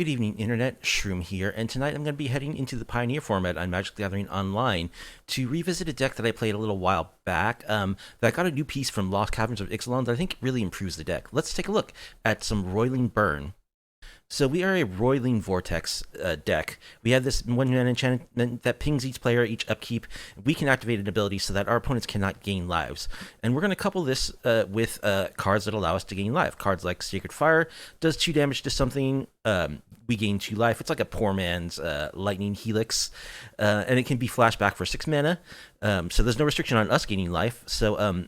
Good evening, Internet. Shroom here, and tonight I'm going to be heading into the Pioneer format on Magic the Gathering Online to revisit a deck that I played a little while back that got a new piece from Lost Caverns of Ixalan that I think really improves the deck. Let's take a look at some Roiling Burn. So we are a Roiling Vortex deck. We have this one-mana enchantment that pings each player each upkeep. We can activate an ability so that our opponents cannot gain lives. And we're going to couple this with cards that allow us to gain life. Cards like Sacred Fire does 2 damage to something. We gain 2 life. It's like a poor man's Lightning Helix. And it can be flashed back for 6 mana. So there's no restriction on us gaining life. So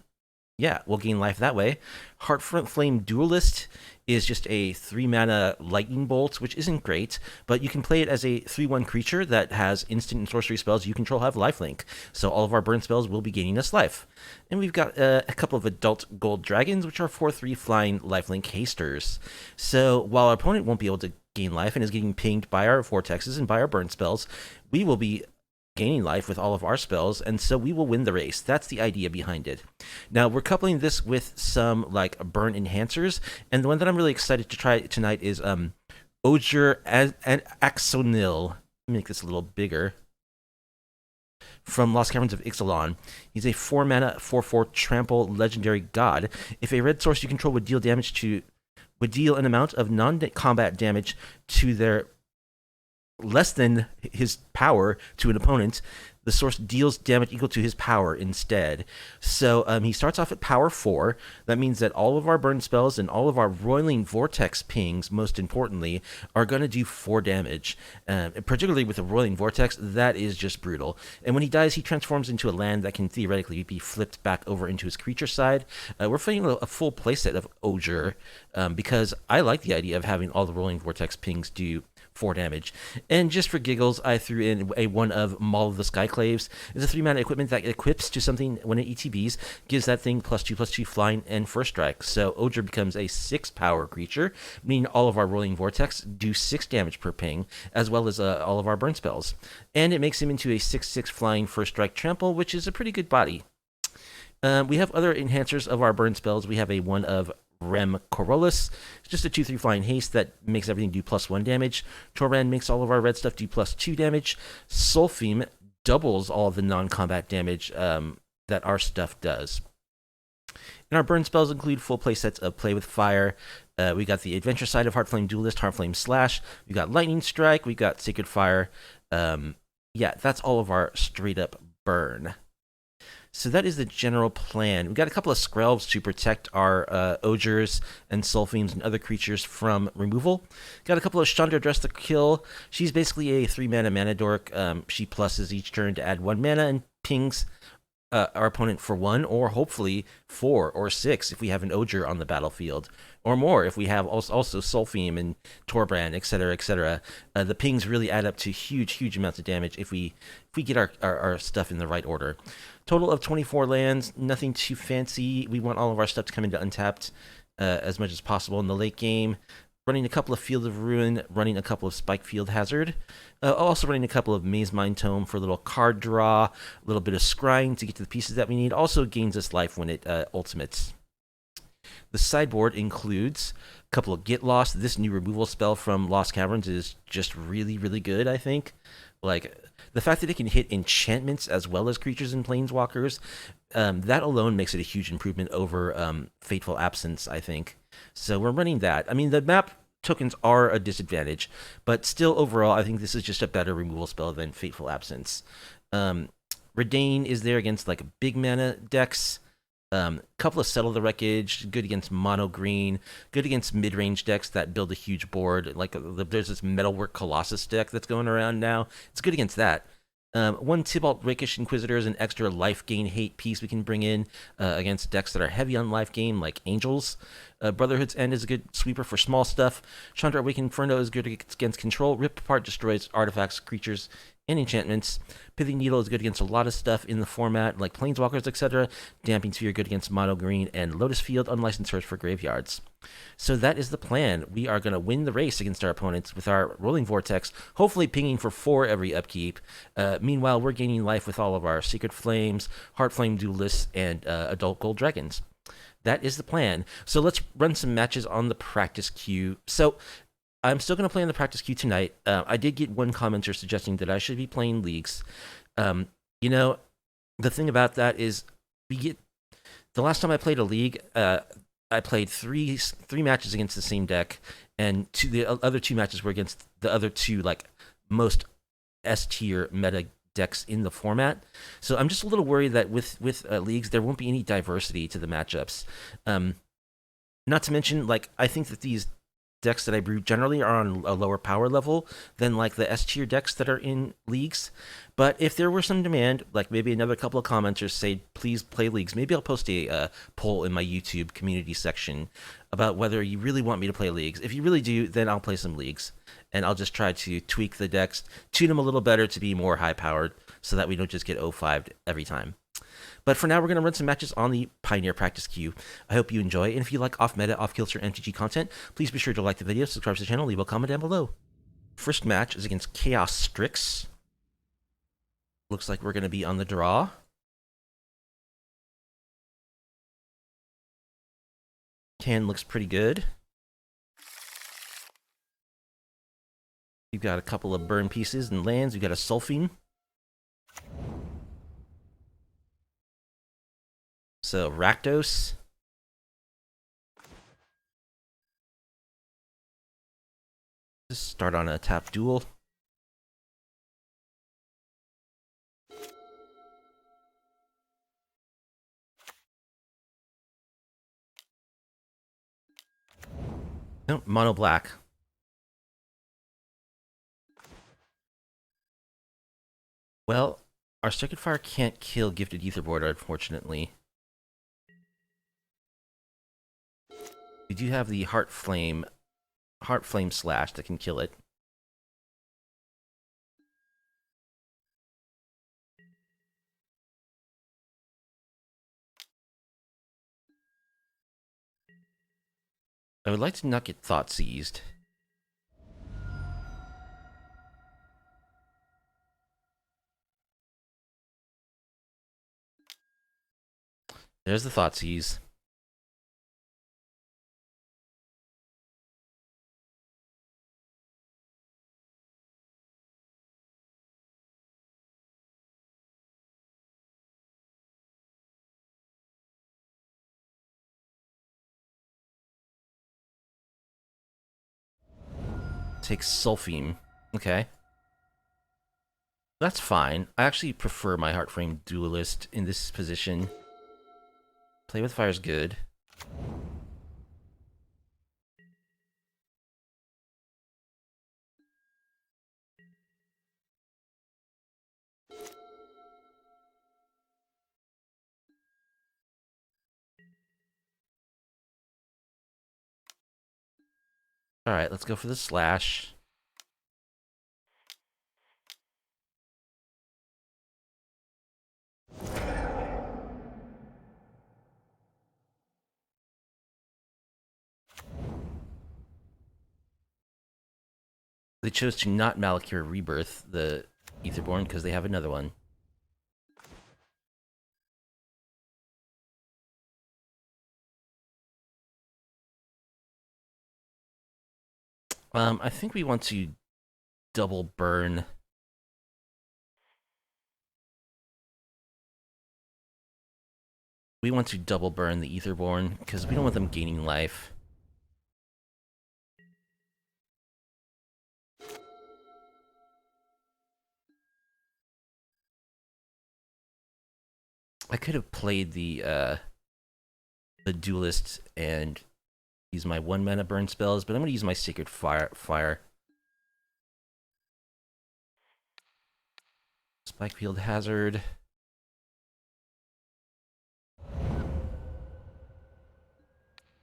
yeah, we'll gain life that way. Heartfire Duelist is just a 3-mana lightning bolt, which isn't great, but you can play it as a 3/1 creature that has instant and sorcery spells you control have lifelink. So all of our burn spells will be gaining us life. And we've got a couple of adult gold dragons, which are 4/3 flying lifelink hasters. So while our opponent won't be able to gain life and is getting pinged by our vortexes and by our burn spells, we will be gaining life with all of our spells, and so we will win the race. That's the idea behind it. Now, we're coupling this with some, like, burn enhancers, and the one that I'm really excited to try tonight is Ojer Axonil. Let me make this a little bigger. From Lost Caverns of Ixalan. He's a 4-mana, 4/4 trample legendary god. If a red source you control would deal an amount of non-combat damage to their less than his power to an opponent, the source deals damage equal to his power instead. So he starts off at power 4. That means that all of our burn spells and all of our Roiling Vortex pings, most importantly, are going to do 4 damage. Particularly with the Roiling Vortex, that is just brutal. And when he dies, he transforms into a land that can theoretically be flipped back over into his creature side. We're fighting a full playset of Ojer because I like the idea of having all the Roiling Vortex pings do 4 damage. And just for giggles, I threw in a one of Maul of the Skyclaves. It's a 3-mana equipment that equips to something when it ETBs, gives that thing +2/+2 flying and first strike. So Ojer becomes a 6-power creature, meaning all of our Roiling Vortex do 6 damage per ping, as well as all of our burn spells. And it makes him into a 6/6 flying first strike trample, which is a pretty good body. We have other enhancers of our burn spells. We have a one of Rem Corollas. It's just a 2/3 flying haste that makes everything do +1 damage. Torban makes all of our red stuff do +2 damage. Sulfime doubles all of the non-combat damage that our stuff does. And our burn spells include full play sets of Play with Fire. We got the adventure side of Heartflame Duelist, Heartflame Slash. We got Lightning Strike. We got Sacred Fire. Yeah, that's all of our straight up burn. So that is the general plan. We've got a couple of Skrelvs to protect our Ojers and Sulfimes and other creatures from removal. Got a couple of Chandra Dress to Kill. She's basically a 3-mana mana dork. She pluses each turn to add 1 mana and pings our opponent for 1, or hopefully 4 or 6 if we have an Ojer on the battlefield, or more if we have also Sulfime and Torbrand, etc., etc. The pings really add up to huge amounts of damage if we get our stuff in the right order. Total of 24 lands, nothing too fancy. We want all of our stuff to come into untapped as much as possible in the late game. Running a couple of Field of Ruin, running a couple of Spike Field Hazard. Also running a couple of Maze Mind Tome for a little card draw, a little bit of scrying to get to the pieces that we need. Also gains us life when it ultimates. The sideboard includes a couple of Get Lost. This new removal spell from Lost Caverns is just really good, I think. Like, the fact that it can hit enchantments as well as creatures and planeswalkers, that alone makes it a huge improvement over Fateful Absence, I think. So we're running that. I mean, the map tokens are a disadvantage, but still overall, I think this is just a better removal spell than Fateful Absence. Redain is there against like big mana decks. Couple of Settle the Wreckage, good against mono green, good against mid-range decks that build a huge board. Like there's this Metalwork Colossus deck that's going around now. It's good against that. 1 Tybalt Rakish Inquisitor is an extra life gain hate piece we can bring in against decks that are heavy on life gain, like Angels. Brotherhood's End is a good sweeper for small stuff. Chandra Awakened Inferno is good against control. Rip Apart destroys artifacts, creatures, and enchantments. Pithing Needle is good against a lot of stuff in the format, like Planeswalkers, etc. Damping Sphere good against mono green, and Lotus Field, Unlicensed Search for graveyards. So that is the plan. We are going to win the race against our opponents with our Roiling Vortex, hopefully pinging for 4 every upkeep. Meanwhile, we're gaining life with all of our Secret Flames, Heartflame Duelists, and Adult Gold Dragons. That is the plan. So let's run some matches on the practice queue. So I'm still going to play in the practice queue tonight. I did get one commenter suggesting that I should be playing leagues. You know, the thing about that is we get the last time I played a league, I played three matches against the same deck, and the other 2 matches were against the other 2 like most S tier meta decks in the format. So I'm just a little worried that with leagues there won't be any diversity to the matchups. Not to mention, like, I think that these decks that I brew generally are on a lower power level than like the S tier decks that are in leagues. But if there were some demand, like maybe another couple of commenters say, please play leagues, maybe I'll post a poll in my YouTube community section about whether you really want me to play leagues. If you really do, then I'll play some leagues. And I'll just try to tweak the decks, tune them a little better to be more high powered so that we don't just get 0-5'd every time. But for now, we're going to run some matches on the Pioneer practice queue. I hope you enjoy, and if you like off-meta, off-kilter MTG content, please be sure to like the video, subscribe to the channel, leave a comment down below. First match is against Chaos Strix. Looks like we're going to be on the draw. Hand looks pretty good. You've got a couple of burn pieces and lands. You've got a Sulphine. So, Rakdos. Just start on a tap duel. No, mono black. Well, our Circuit Fire can't kill Gifted Etherboard, unfortunately. We do have the Heart Flame Slash that can kill it. I would like to not get Thought Seized. There's the Thought Seize. Takes Sulphine. Okay. That's fine. I actually prefer my Heartframe Duelist in this position. Play with Fire is good. Alright, let's go for the Slash. They chose to not Malakir Rebirth the Etherborn because they have another one. I think we want to double burn. We want to double burn the Etherborn because we don't want them gaining life. I could have played the Duelist and use my 1-mana burn spells, but I'm going to use my Sacred Fire. Spikefield Hazard.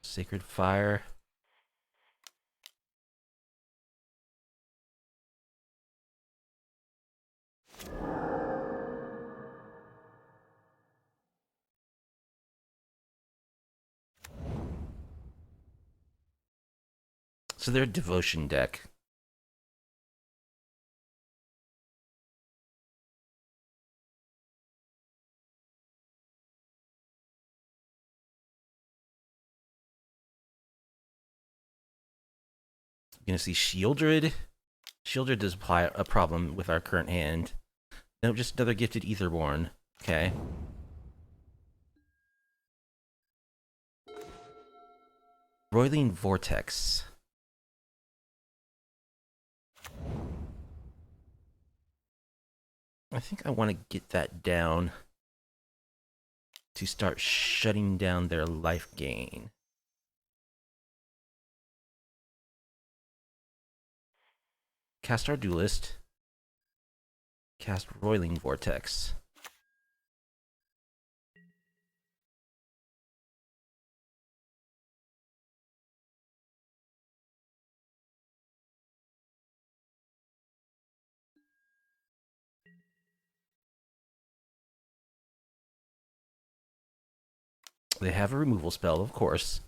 Sacred Fire. So they're a Devotion deck. Gonna see Shieldred. Shieldred does apply a problem with our current hand. No, just another gifted Etherborn. Okay. Roiling Vortex. I think I want to get that down to start shutting down their life gain. Cast our Duelist. Cast Roiling Vortex. They have a removal spell, of course.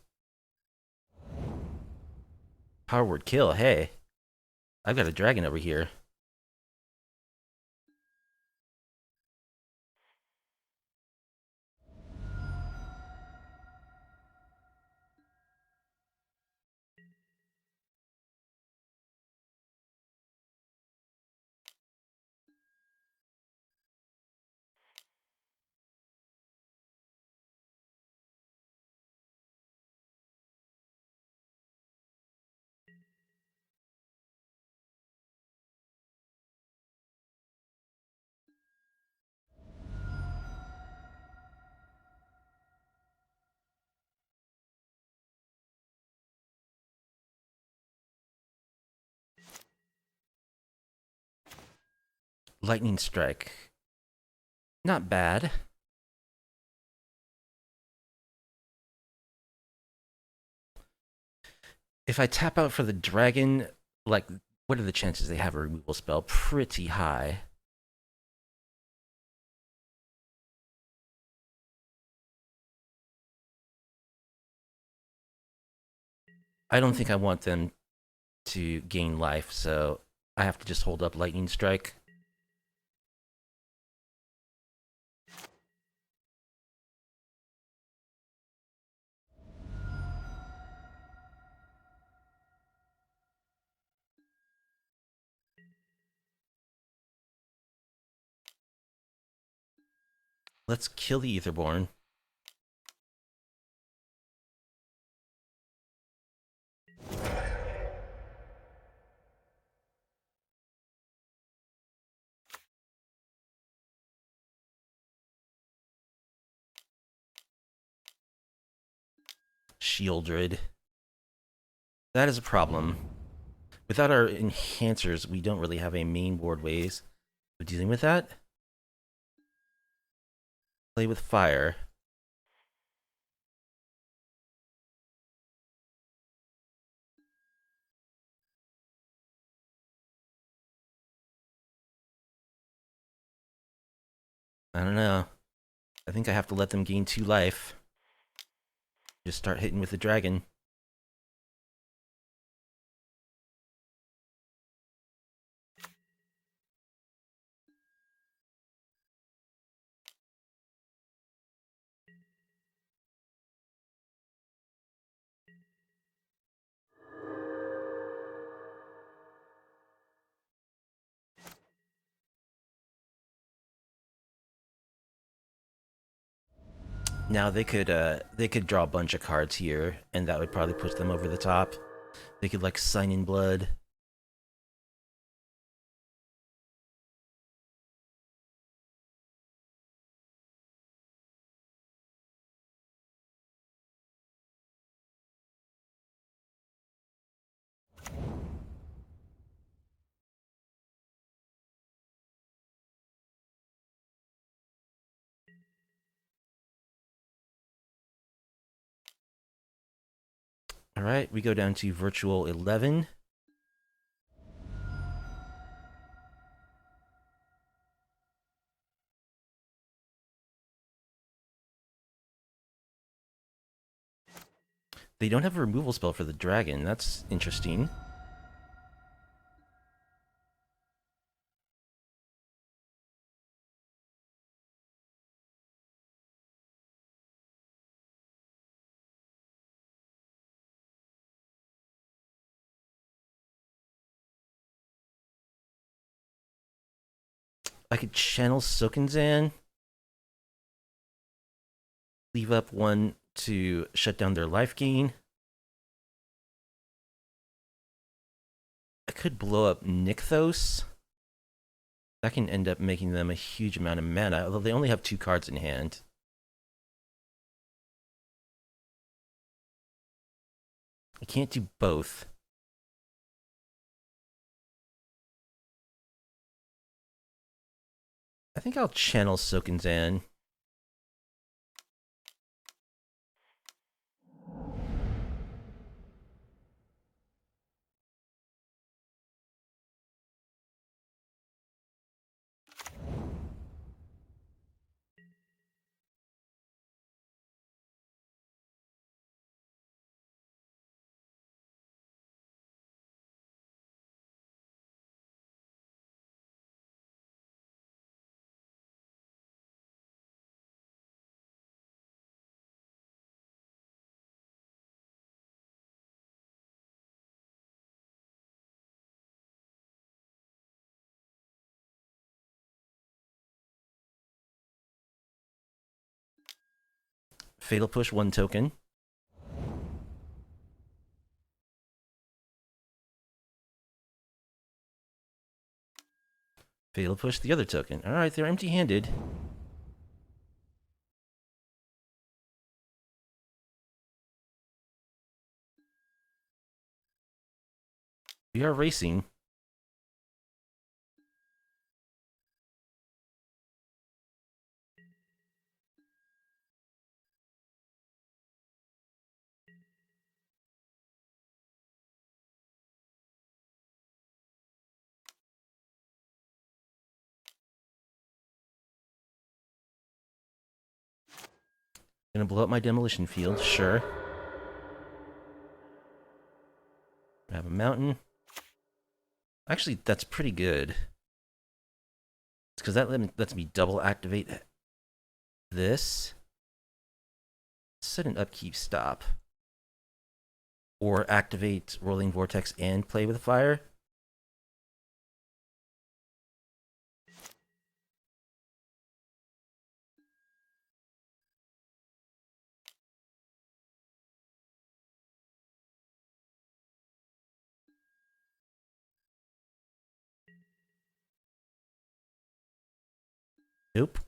Power word kill, hey. I've got a dragon over here. Lightning Strike. Not bad. If I tap out for the dragon, like, what are the chances they have a removal spell? Pretty high. I don't think I want them to gain life, so I have to just hold up Lightning Strike. Let's kill the Etherborn. Shieldred. That is a problem. Without our enhancers, we don't really have a main board ways of dealing with that. Play with fire. I don't know. I think I have to let them gain 2 life. Just start hitting with the dragon. Now they could draw a bunch of cards here, and that would probably push them over the top. They could like Sign in Blood. All right, we go down to virtual 11. They don't have a removal spell for the dragon. That's interesting. I could channel Sokenzan, leave up one to shut down their life gain. I could blow up Nykthos. That can end up making them a huge amount of mana, although they only have 2 cards in hand. I can't do both. I think I'll channel Sokenzan. Fatal Push 1 token. Fatal Push the other token. Alright, they're empty-handed. We are racing. Gonna blow up my demolition field, sure. I have a mountain. Actually, that's pretty good. It's because that lets me double activate this. Set an upkeep stop. Or activate Roiling Vortex and play with fire. Nope.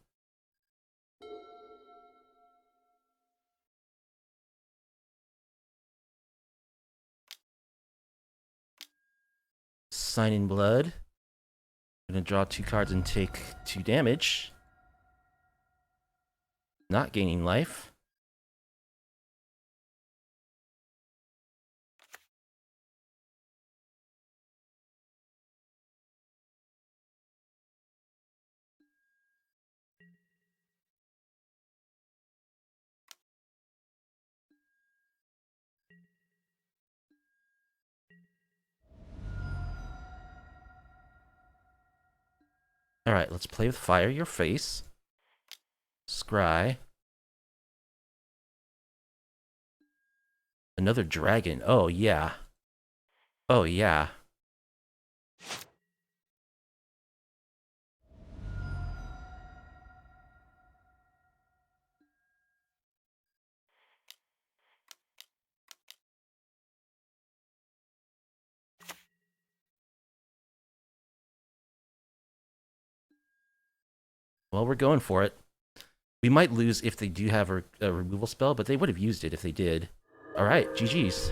Sign in Blood. I'm gonna draw 2 cards and take 2 damage. Not gaining life. Alright, let's play with fire your face. Scry. Another dragon. Oh, yeah. Oh, yeah. Well, we're going for it. We might lose if they do have a removal spell, but they would have used it if they did. Alright, GG's.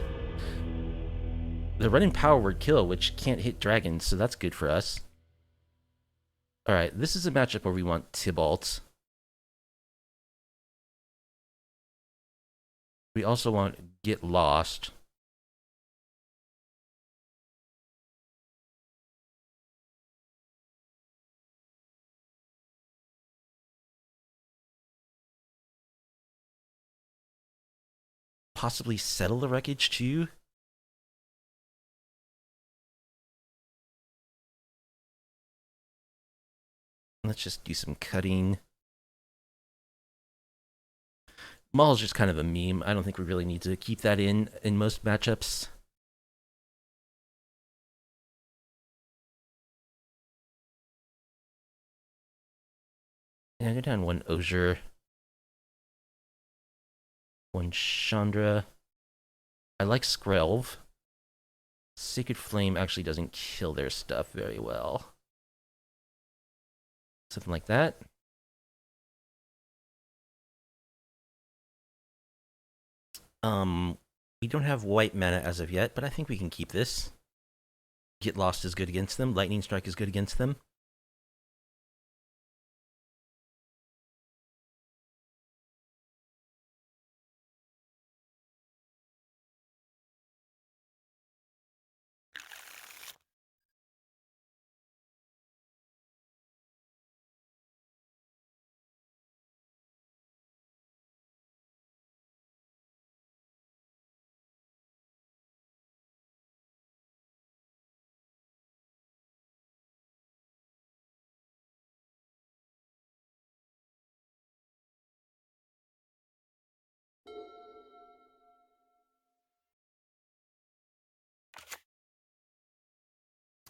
They're running Power Word Kill, which can't hit dragons, so that's good for us. Alright, this is a matchup where we want Tybalt. We also want Get Lost. Possibly Settle the Wreckage too. Let's just do some cutting. Maul's just kind of a meme. I don't think we really need to keep that in most matchups. Yeah, go down one Ojer, one Chandra. I like Skrelv. Sacred Flame actually doesn't kill their stuff very well. Something like that. We don't have white mana as of yet, but I think we can keep this. Get Lost is good against them. Lightning Strike is good against them.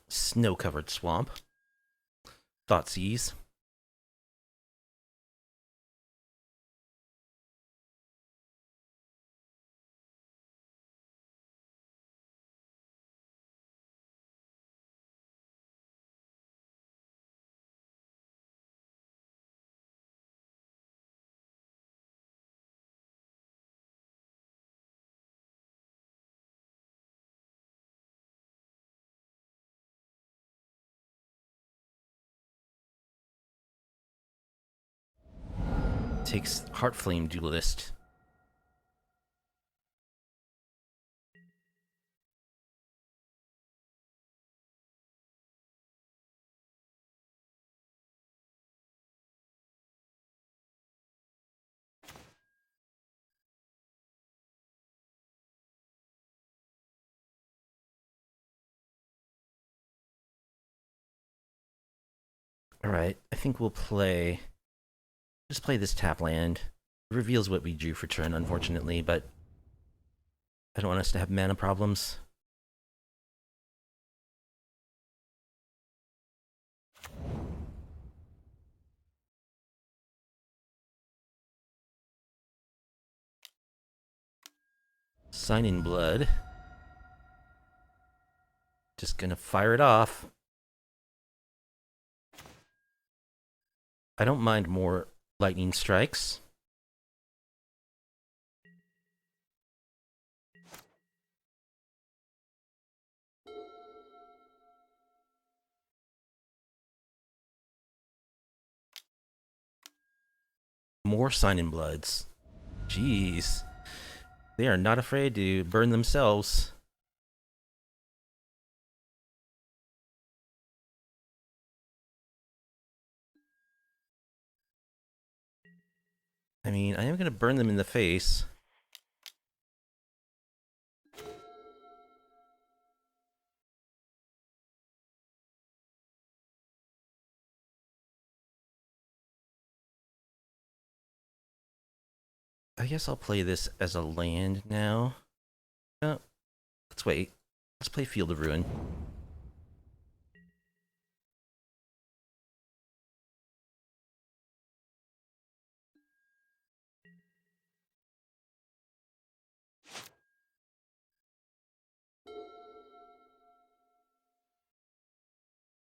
Snow-covered swamp. Thoughtseize. Takes Heartflame Duelist. Alright, I think we'll play... Just play this tap land. It reveals what we drew for turn, unfortunately, but... I don't want us to have mana problems. Sign in Blood. Just gonna fire it off. I don't mind more lightning strikes. More Sign in Bloods. Jeez. They are not afraid to burn themselves. I mean, I am going to burn them in the face. I guess I'll play this as a land now. Oh, let's wait. Let's play Field of Ruin.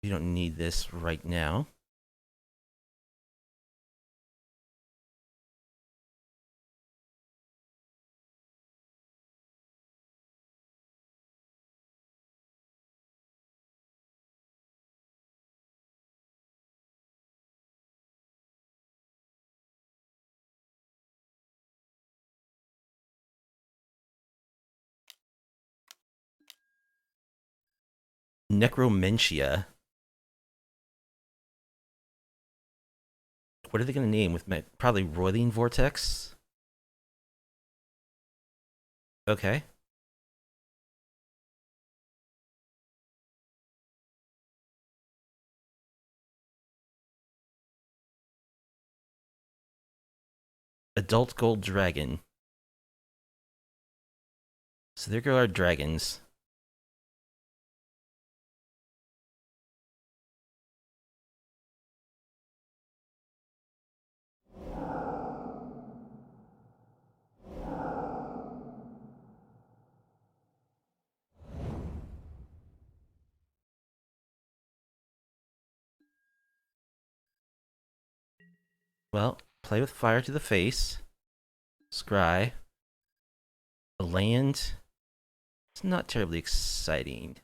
You don't need this right now. Necromentia. What are they going to name with probably Roiling Vortex? Okay. Adult Gold Dragon. So there go our dragons. Well, play with fire to the face. Scry. A land. It's not terribly exciting.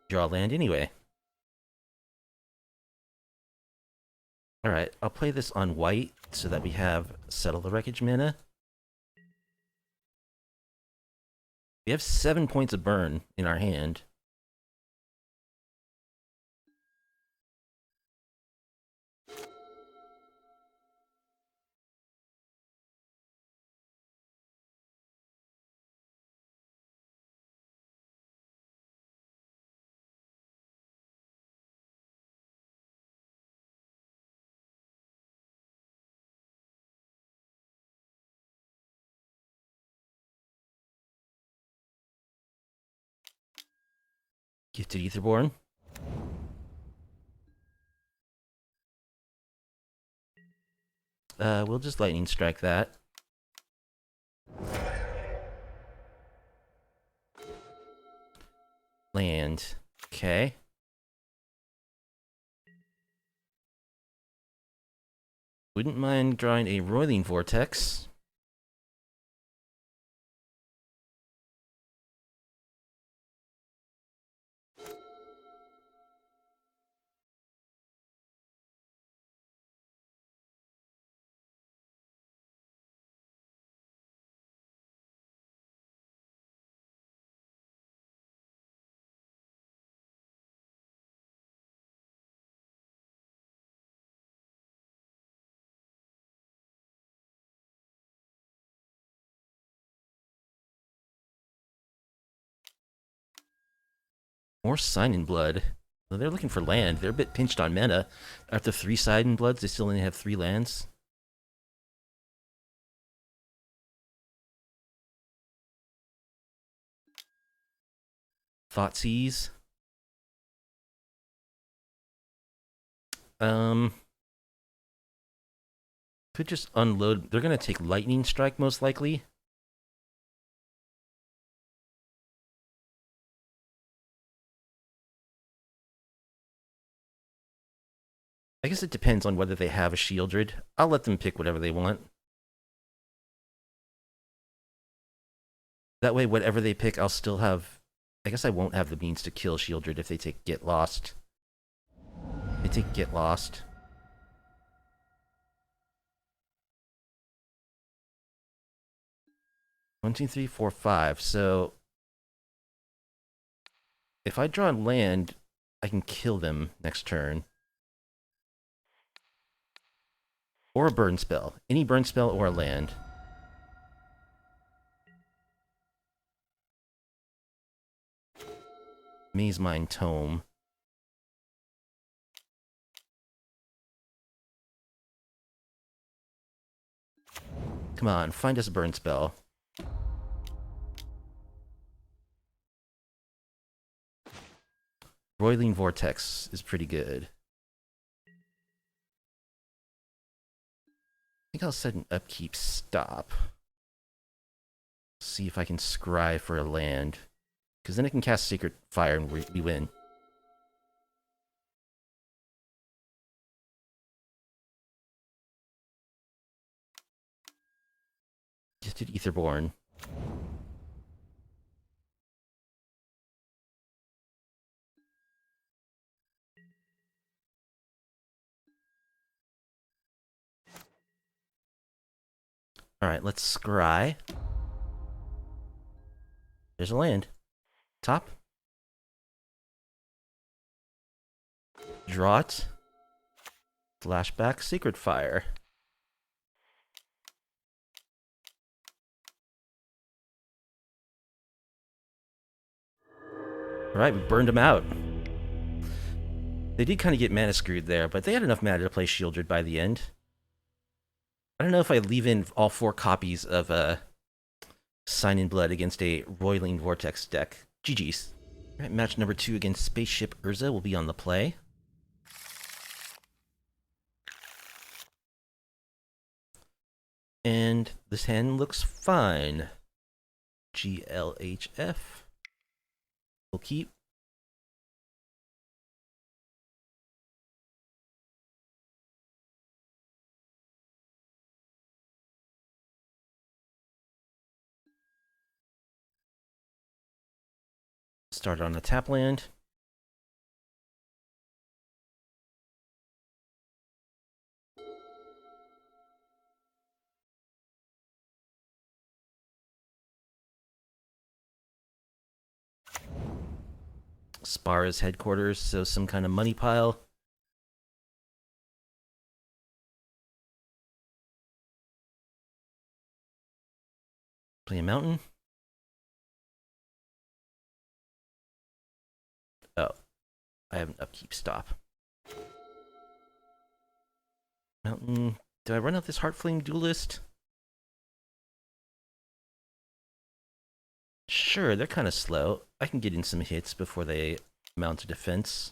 Draw land anyway. Alright, I'll play this on white so that we have Settle the Wreckage mana. We have 7 points of burn in our hand. Gifted Etherborn. We'll just lightning strike that. Land. Okay. Wouldn't mind drawing a Roiling Vortex. More Sign in Blood. Well, they're looking for land. They're a bit pinched on mana. After 3 Sign in Bloods, they still only have 3 lands. Thoughtseize. Could just unload. They're gonna take Lightning Strike most likely. I guess it depends on whether they have a Shieldred. I'll let them pick whatever they want. That way, whatever they pick, I'll still have... I guess I won't have the means to kill Shieldred if they take Get Lost. They take Get Lost. One, two, three, four, five. So... if I draw land, I can kill them next turn. Or a burn spell. Any burn spell or a land. Maze Mine Tome. Come on, find us a burn spell. Roiling Vortex is pretty good. I think I'll set an upkeep stop. See if I can scry for a land. Because then I can cast Sacred Fire and we win. Gifted Etherborn. Alright, let's scry. There's a land. Top. Draw it. Flashback Sacred Fire. Alright, we burned them out. They did kind of get mana screwed there, but they had enough mana to play Shieldred by the end. I don't know if I leave in all 4 copies of Sign in Blood against a Roiling Vortex deck. GG's. Alright, match number 2 against Spaceship Urza will be on the play. And this hand looks fine. GLHF. We'll keep. Start on a tap land. Spara's headquarters, so some kind of money pile. Play a mountain. Oh, I have an upkeep stop. Mountain. Do I run out this Heartflame Duelist? Sure, they're kind of slow. I can get in some hits before they mount a defense.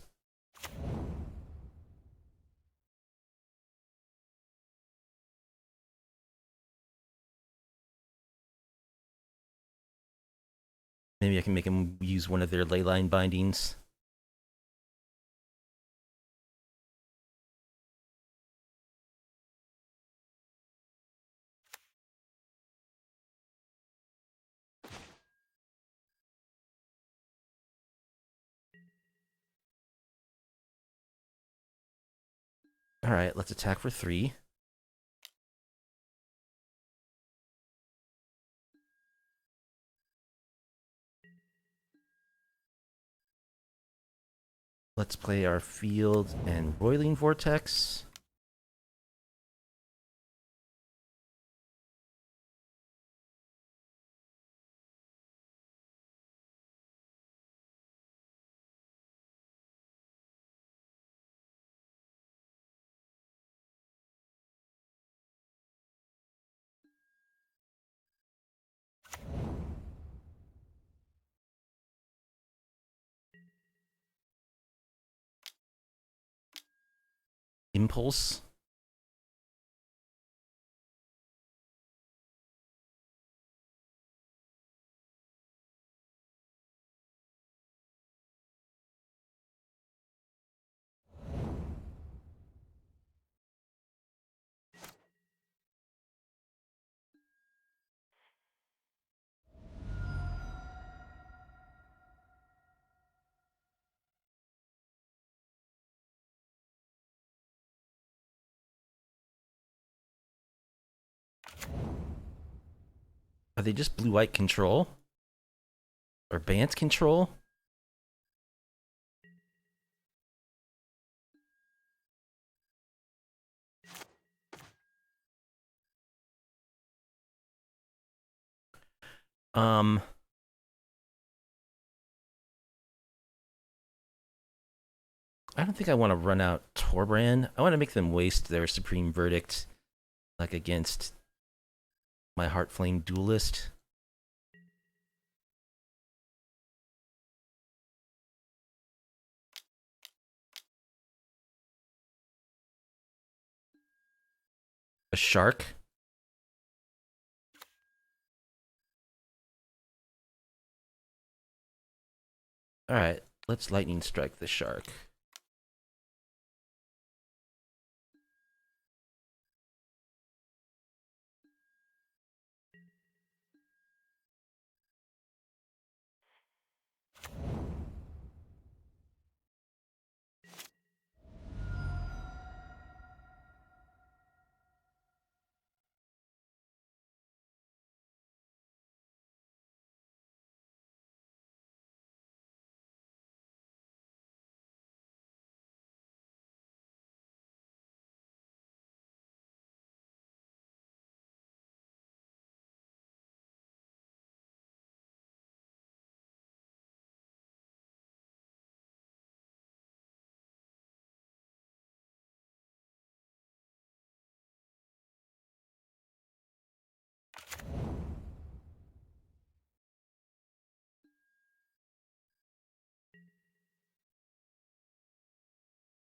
Maybe I can make them use one of their leyline bindings. Alright, let's attack for 3. Let's play our field and Roiling Vortex. Impulse. Are they just blue-white control? Or Bant control? Um... I don't think I want to run out Torbrand. I want to make them waste their Supreme Verdict, like against my Heartflame Duelist. A shark. Alright, let's lightning strike the shark.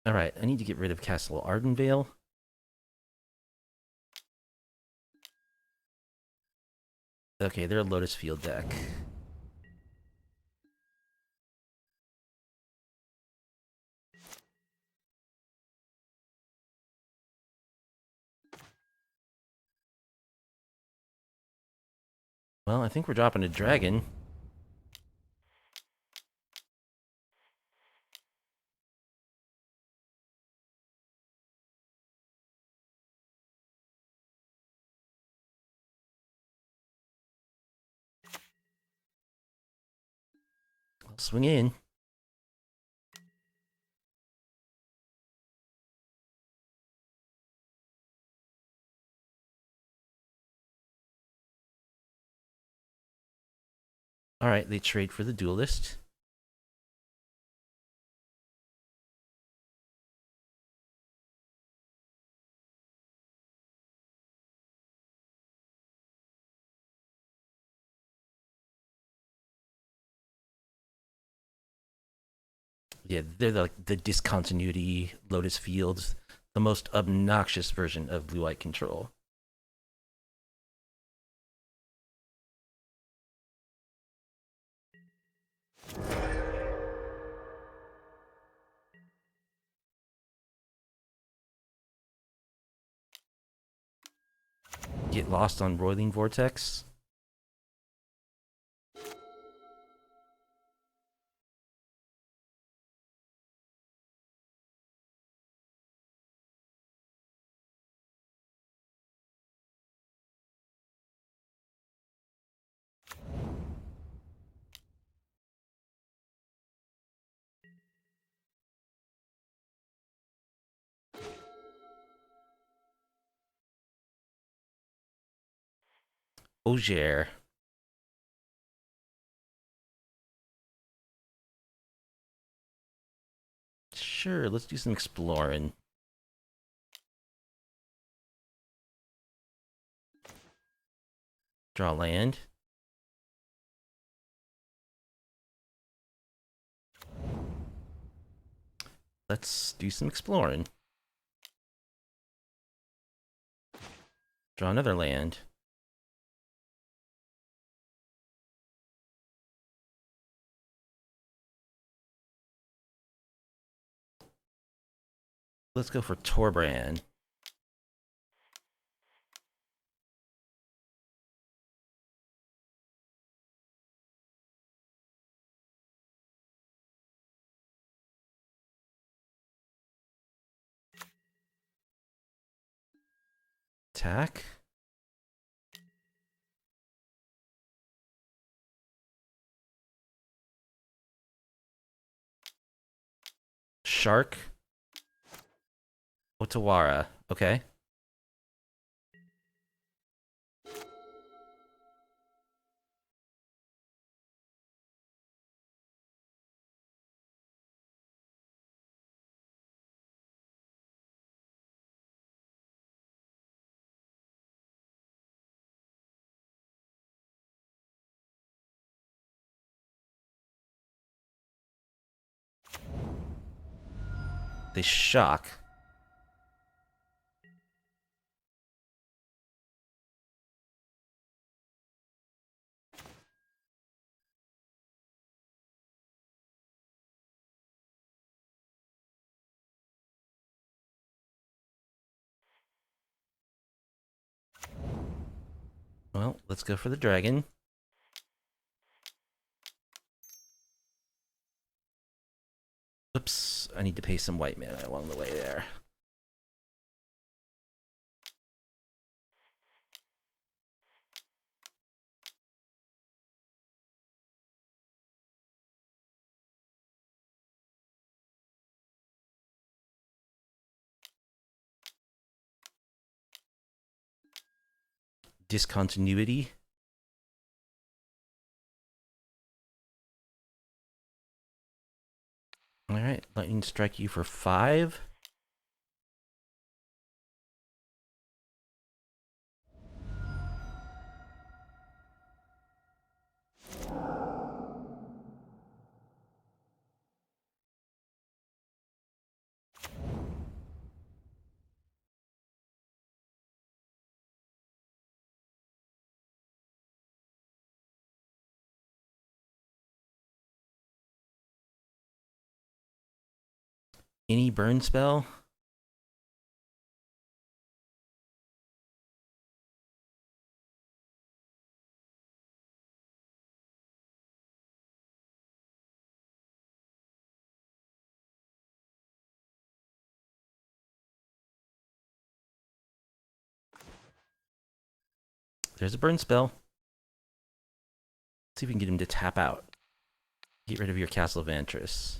Alright, I need to get rid of Castle Ardenvale. Okay, they're a Lotus Field deck. Well, I think we're dropping a dragon. Swing in. Alright, they trade for the Duelist. Yeah, they're the discontinuity Lotus Fields, the most obnoxious version of blue-white control. Get lost on Roiling Vortex. Ojer. Sure, let's do some exploring. Draw land. Let's do some exploring. Draw another land. Let's go for Torbrand. Attack. Shark. Otawara. Okay. They shock. Well, let's go for the dragon. Oops, I need to pay some white mana along the way there. Discontinuity. Alright, lightning strike you for 5. Any burn spell? There's a burn spell. Let's see if we can get him to tap out. Get rid of your Castle of Antris.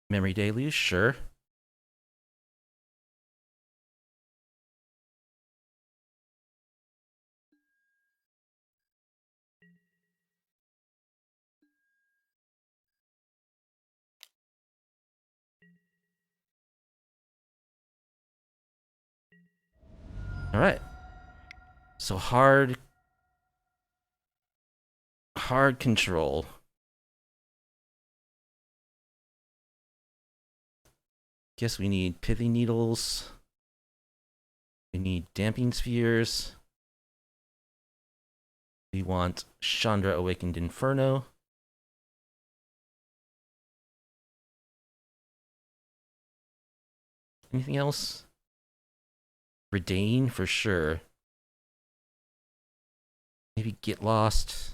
Memory Deluge, sure. Alright. So hard control. Guess we need Pithy Needles. We need Damping Spheres. We want Chandra Awakened Inferno. Anything else? Redain for sure. Maybe Get Lost.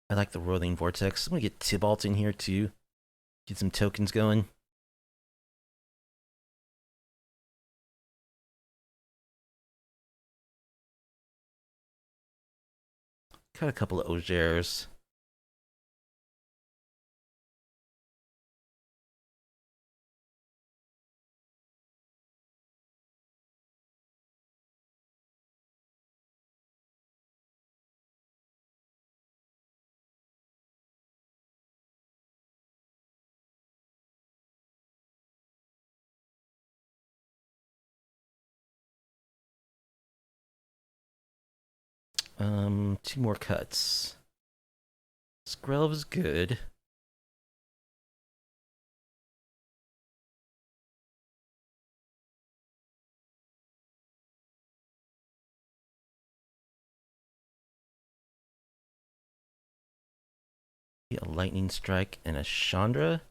I like the Roiling Vortex. I'm gonna get Tybalt in here too. Get some tokens going. Got a couple of Ojers. Two more cuts. Skrelv is good. A Lightning Strike and a Chandra.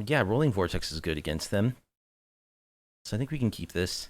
Yeah, Rolling Vortex is good against them. So I think we can keep this.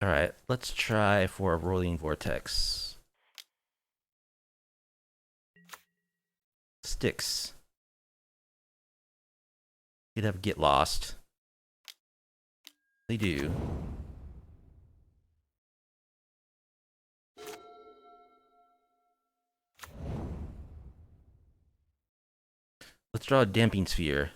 Alright, let's try for a Rolling Vortex. Sticks. You'd have Get Lost. They do. Let's draw a Damping Sphere.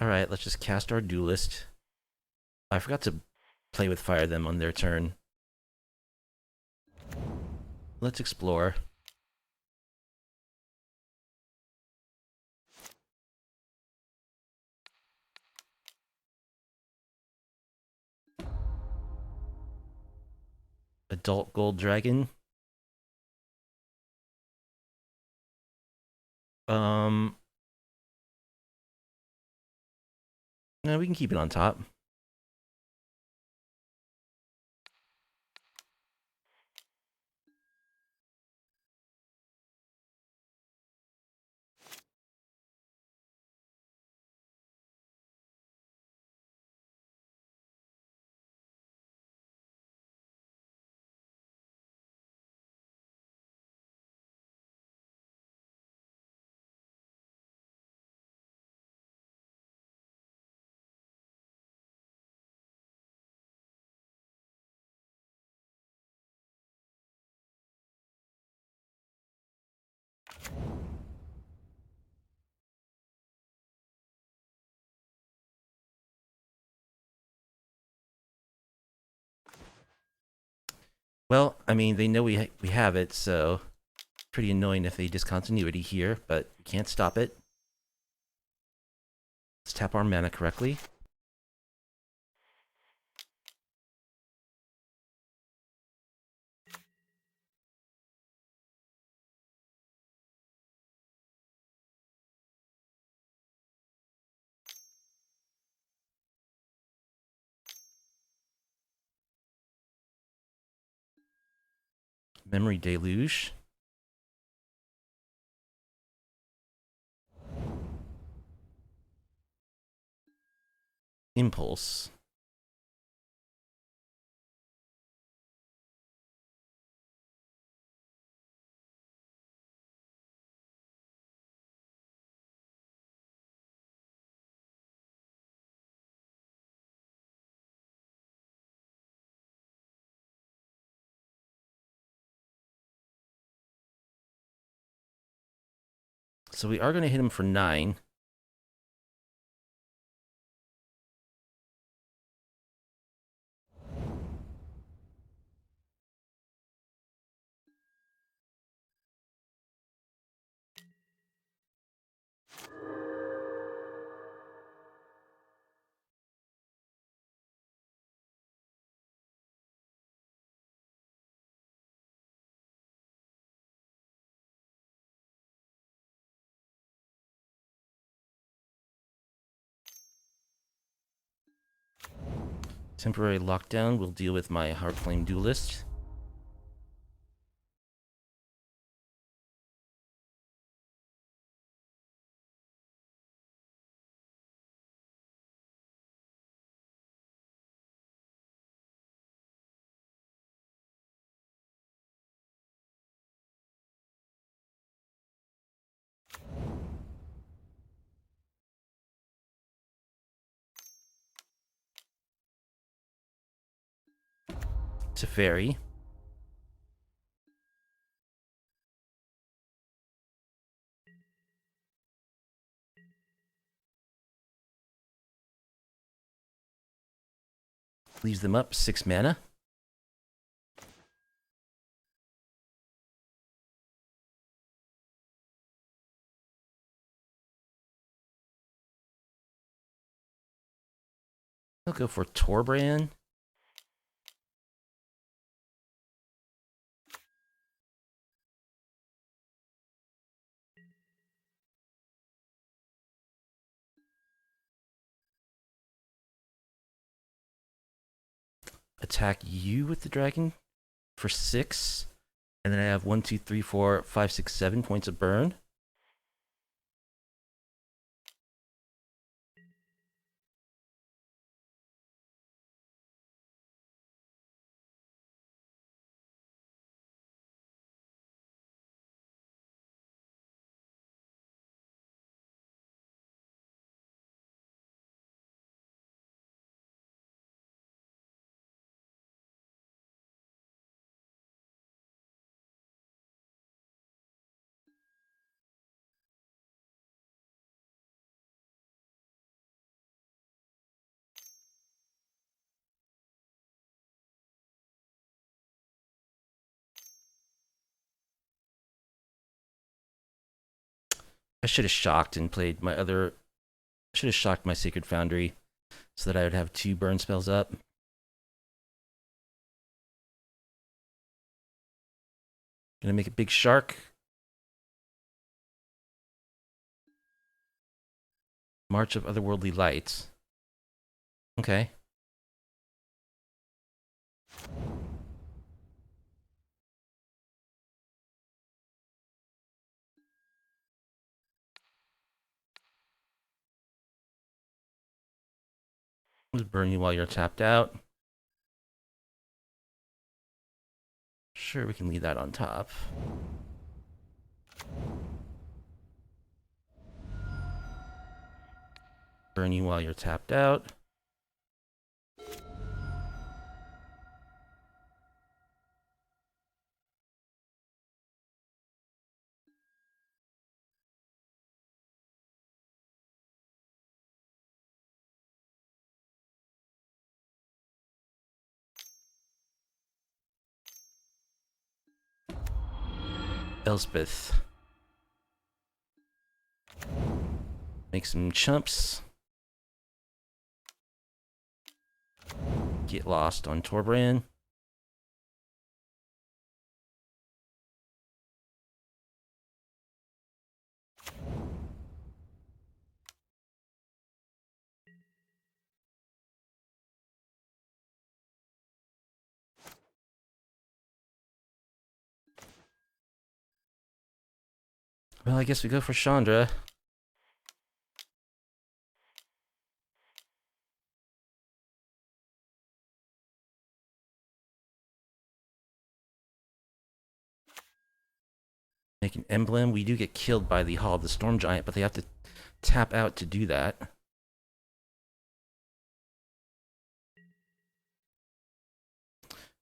Alright, let's just cast our Duelist. I forgot to play with fire them on their turn. Let's explore. Adult Gold Dragon. No, we can keep it on top. Well, I mean, they know we have it, so pretty annoying if they discontinuity here, but we can't stop it. Let's tap our mana correctly. Memory Deluge. Impulse. So we are going to hit him for 9. Temporary lockdown will deal with my Hardflame Duelist. Teferi. Leaves them up 6 mana. I'll go for Torbrand. Attack you with the dragon for 6. And then I have 1, 2, 3, 4, 5, 6, 7 points of burn. I should have shocked and played my other. Should have shocked my Sacred Foundry so that I would have 2 burn spells up. Gonna make a big shark. March of Otherworldly Lights. Okay. Just burn you while you're tapped out. Sure, we can leave that on top. Burn you while you're tapped out. Elspeth. Make some chumps. Get lost on Torbran. Well, I guess we go for Chandra. Make an emblem. We do get killed by the Hall of the Storm Giant, but they have to tap out to do that.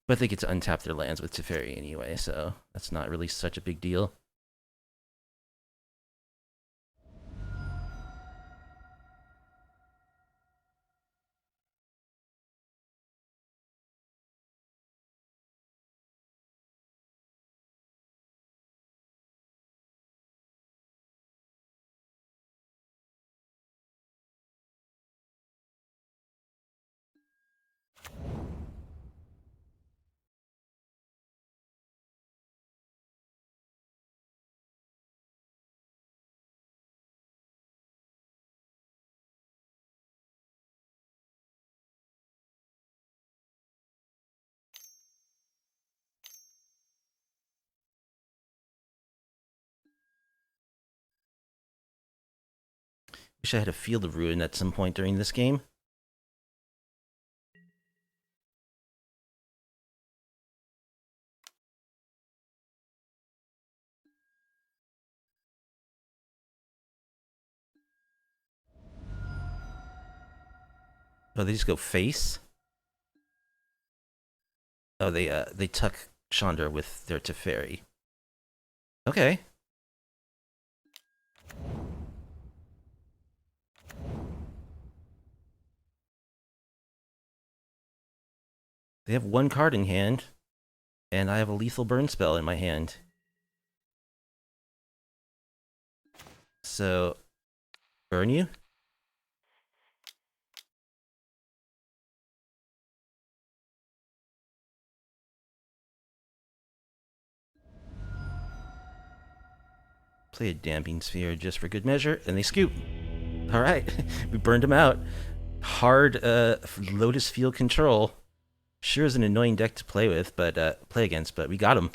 But they get to untap their lands with Teferi anyway, so that's not really such a big deal. Wish I had a Field of Ruin at some point during this game. Oh, they just go face? Oh, they tuck Chandra with their Teferi. Okay. They have 1 card in hand, and I have a lethal burn spell in my hand. So, burn you? Play a Damping Sphere just for good measure, and they scoop. Alright, we burned them out. Hard Lotus Field Control. Sure is an annoying deck to play with, but play against, but we got him.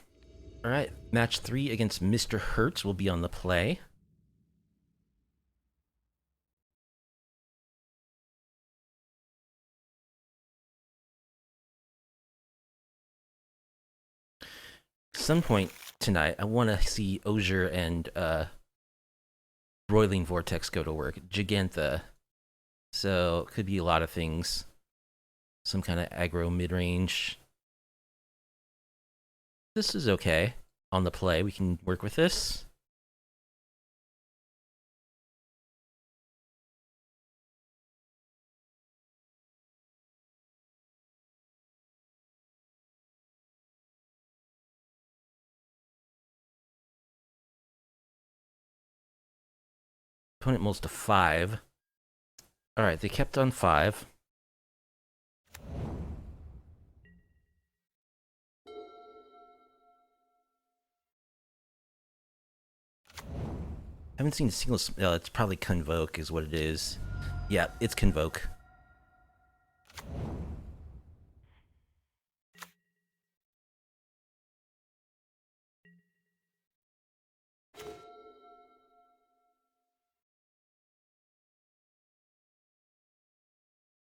Alright, match 3 against Mr. Hertz will be on the play. At some point tonight, I want to see Ojer and Roiling Vortex go to work. Gigantha. So, could be a lot of things. Some kind of aggro mid-range. This is okay. On the play, we can work with this. Opponent molds to 5. Alright, they kept on 5. Haven't seen a single... it's probably Convoke is what it is. Yeah, it's Convoke.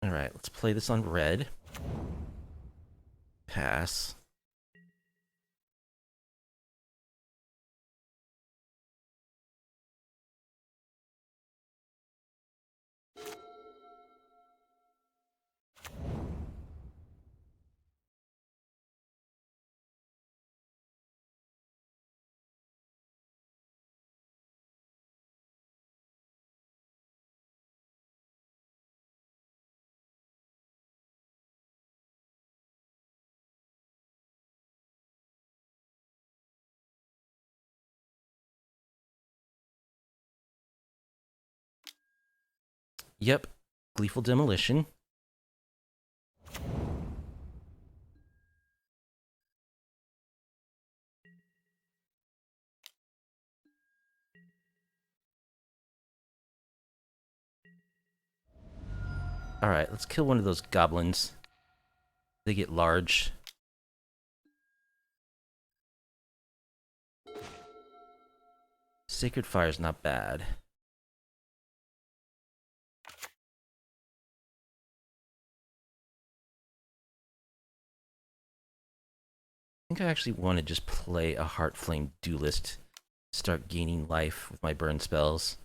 Alright, let's play this on red. Pass. Yep, Gleeful Demolition. Alright, let's kill one of those goblins. They get large. Sacred Fire's not bad. I think I actually want to just play a Heartflame Duelist. Start gaining life with my burn spells.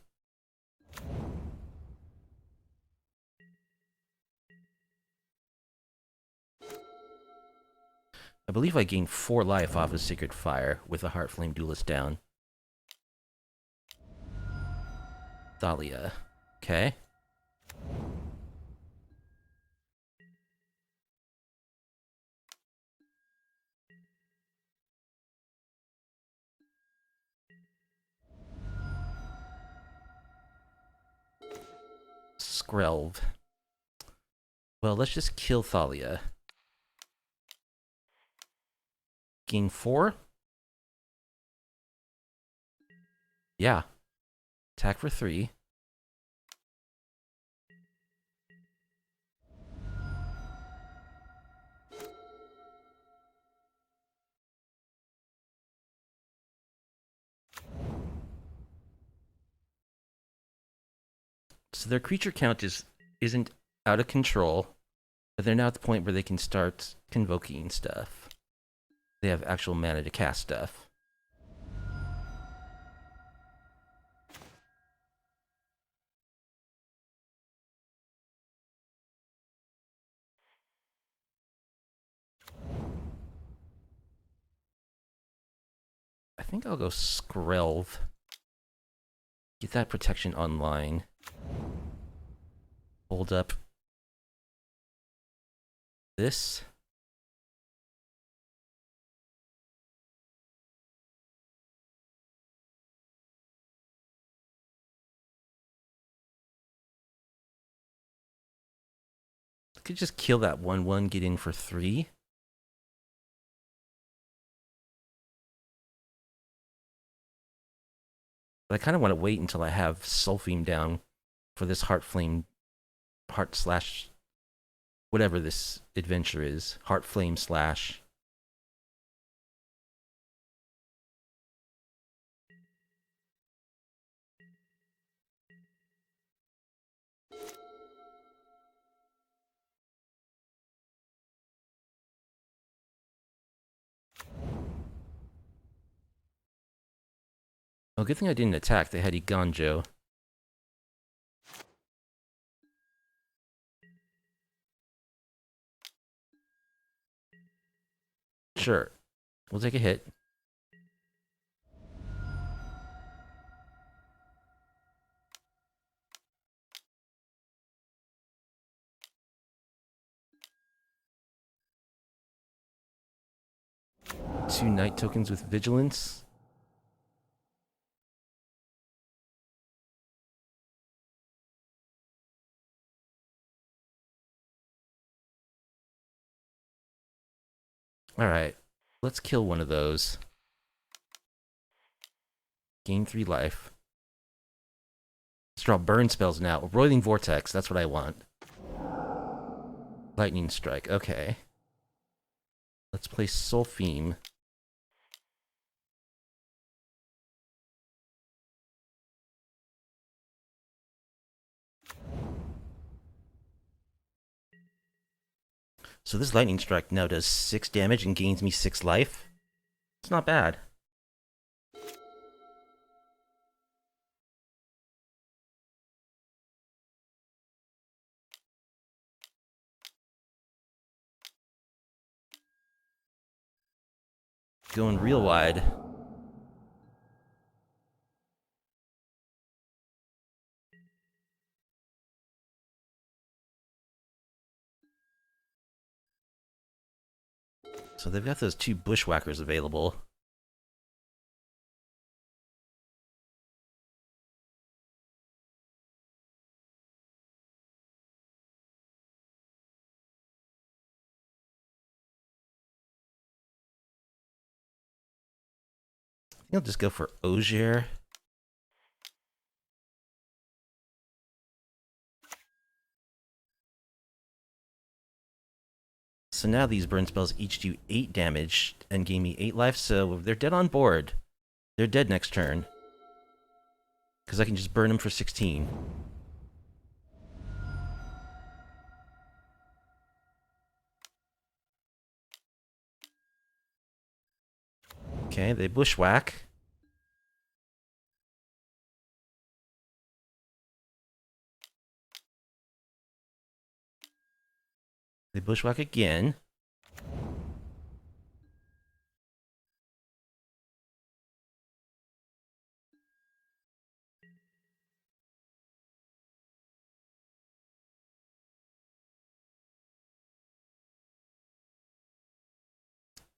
I believe I gained 4 life off of Sacred Fire with a Heartflame Duelist down. Thalia. Okay. Skrelv. Well, let's just kill Thalia. Gain 4? Yeah. Attack for 3. So their creature count isn't out of control, but they're now at the point where they can start convoking stuff. They have actual mana to cast stuff. I think I'll go Skrelv. Get that protection online. Hold up this. I could just kill that 1/1, get in for 3. But I kind of want to wait until I have Sulphine down for this Heartflame, Heart slash, whatever this adventure is. Heartflame slash. Oh, good thing I didn't attack. They had Iganjo. Sure. We'll take a hit. Two night tokens with vigilance. Alright, let's kill one of those. Gain 3 life. Let's draw burn spells now. Roiling Vortex, that's what I want. Lightning Strike, okay. Let's play Sulfime. So this Lightning Strike now does 6 damage and gains me 6 life. It's not bad. Going real wide. So they've got those 2 Bushwhackers available. I think I'll just go for Ojer. So now these burn spells each do 8 damage and gain me 8 life, so they're dead on board. They're dead next turn. Because I can just burn them for 16. Okay, they bushwhack. They bushwhack again.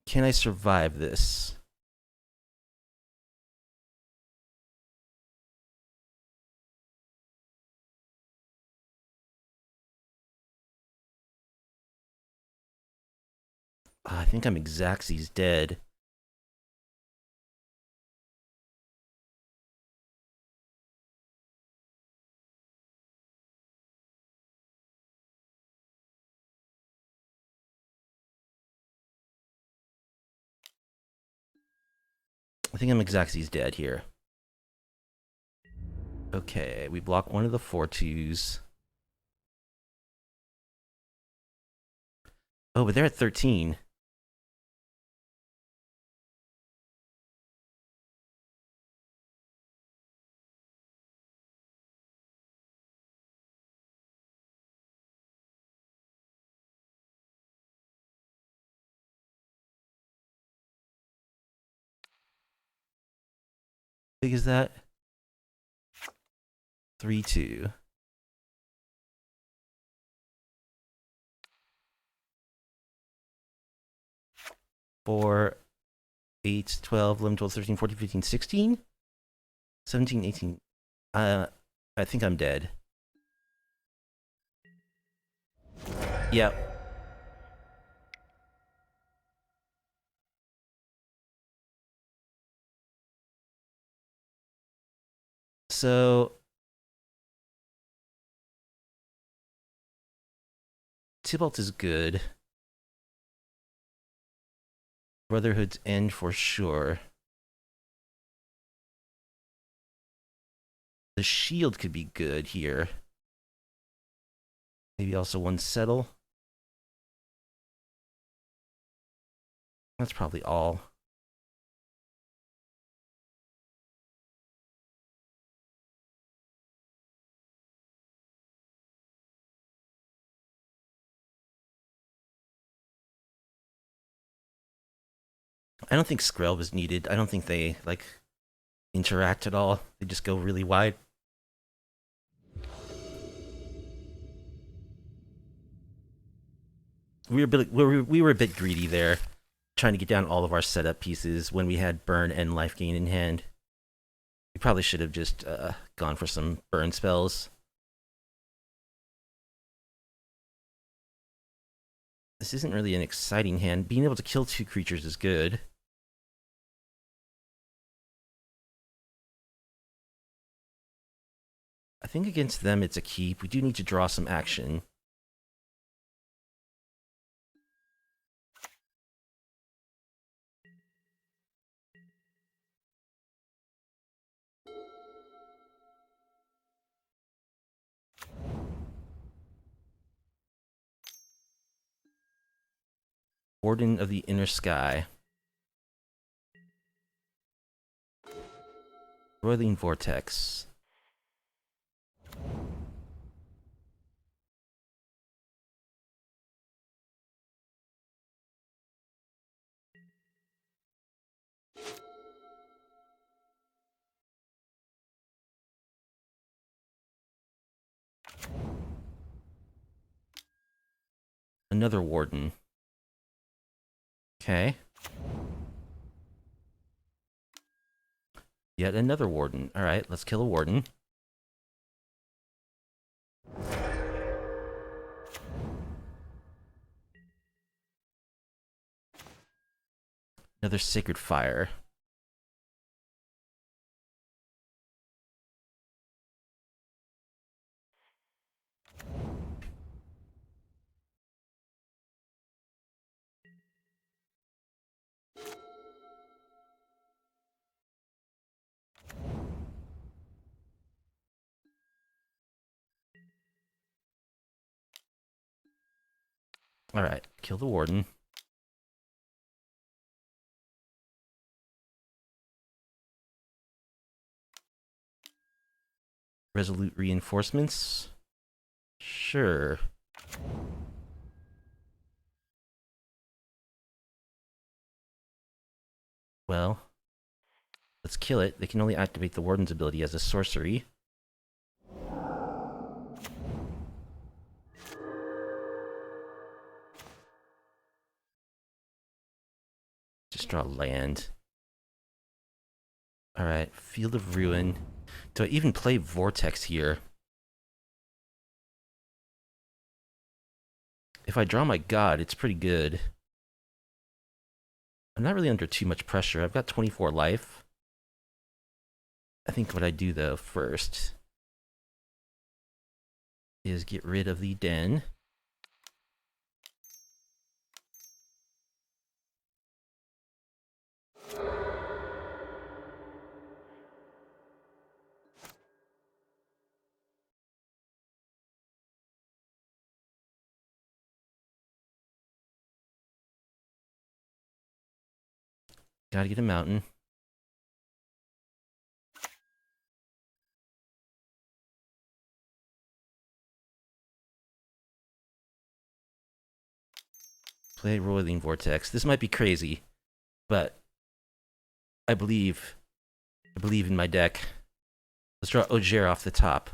Can I survive this? I think I'm Xaxy's dead. I think I'm Xaxy's dead here. Okay, we block one of the 4/2s. Oh, but they're at 13. How big is that? 3/2. 4, 8, 12, 11, 12, 13, 14, 15, 16? 17, 18. I think I'm dead. Yep. So Tybalt is good. Brotherhood's End for sure. The shield could be good here. Maybe also one settle. That's probably all. I don't think Skrelv is needed. I don't think they, like, interact at all. They just go really wide. We were a bit greedy there, trying to get down all of our setup pieces when we had burn and life gain in hand. We probably should have just gone for some burn spells. This isn't really an exciting hand. Being able to kill 2 creatures is good. I think against them it's a keep. We do need to draw some action. Warden of the Inner Sky. Roiling Vortex. Another Warden. Okay. Yet another Warden. Alright, let's kill a Warden. Another Sacred Fire. Alright, kill the Warden. Resolute Reinforcements? Sure. Well, let's kill it. They can only activate the Warden's ability as a sorcery. Just draw land. Alright, Field of Ruin. Do I even play Vortex here? If I draw my god, it's pretty good. I'm not really under too much pressure. I've got 24 life. I think what I do, though, first is get rid of the den. Gotta get a mountain. Play Roiling Vortex. This might be crazy, but I believe in my deck. Let's draw Ojer off the top.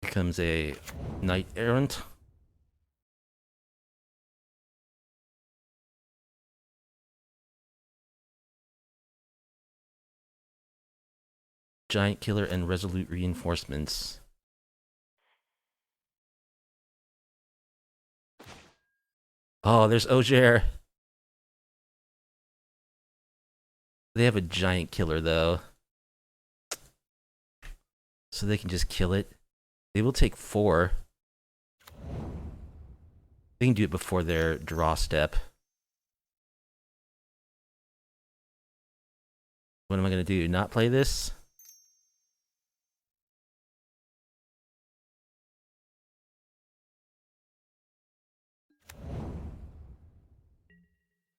Becomes a Knight Errant. Giant Killer and Resolute Reinforcements. Oh, there's Ojer. They have a Giant Killer, though. So they can just kill it. They will take 4. They can do it before their draw step. What am I going to do? Not play this?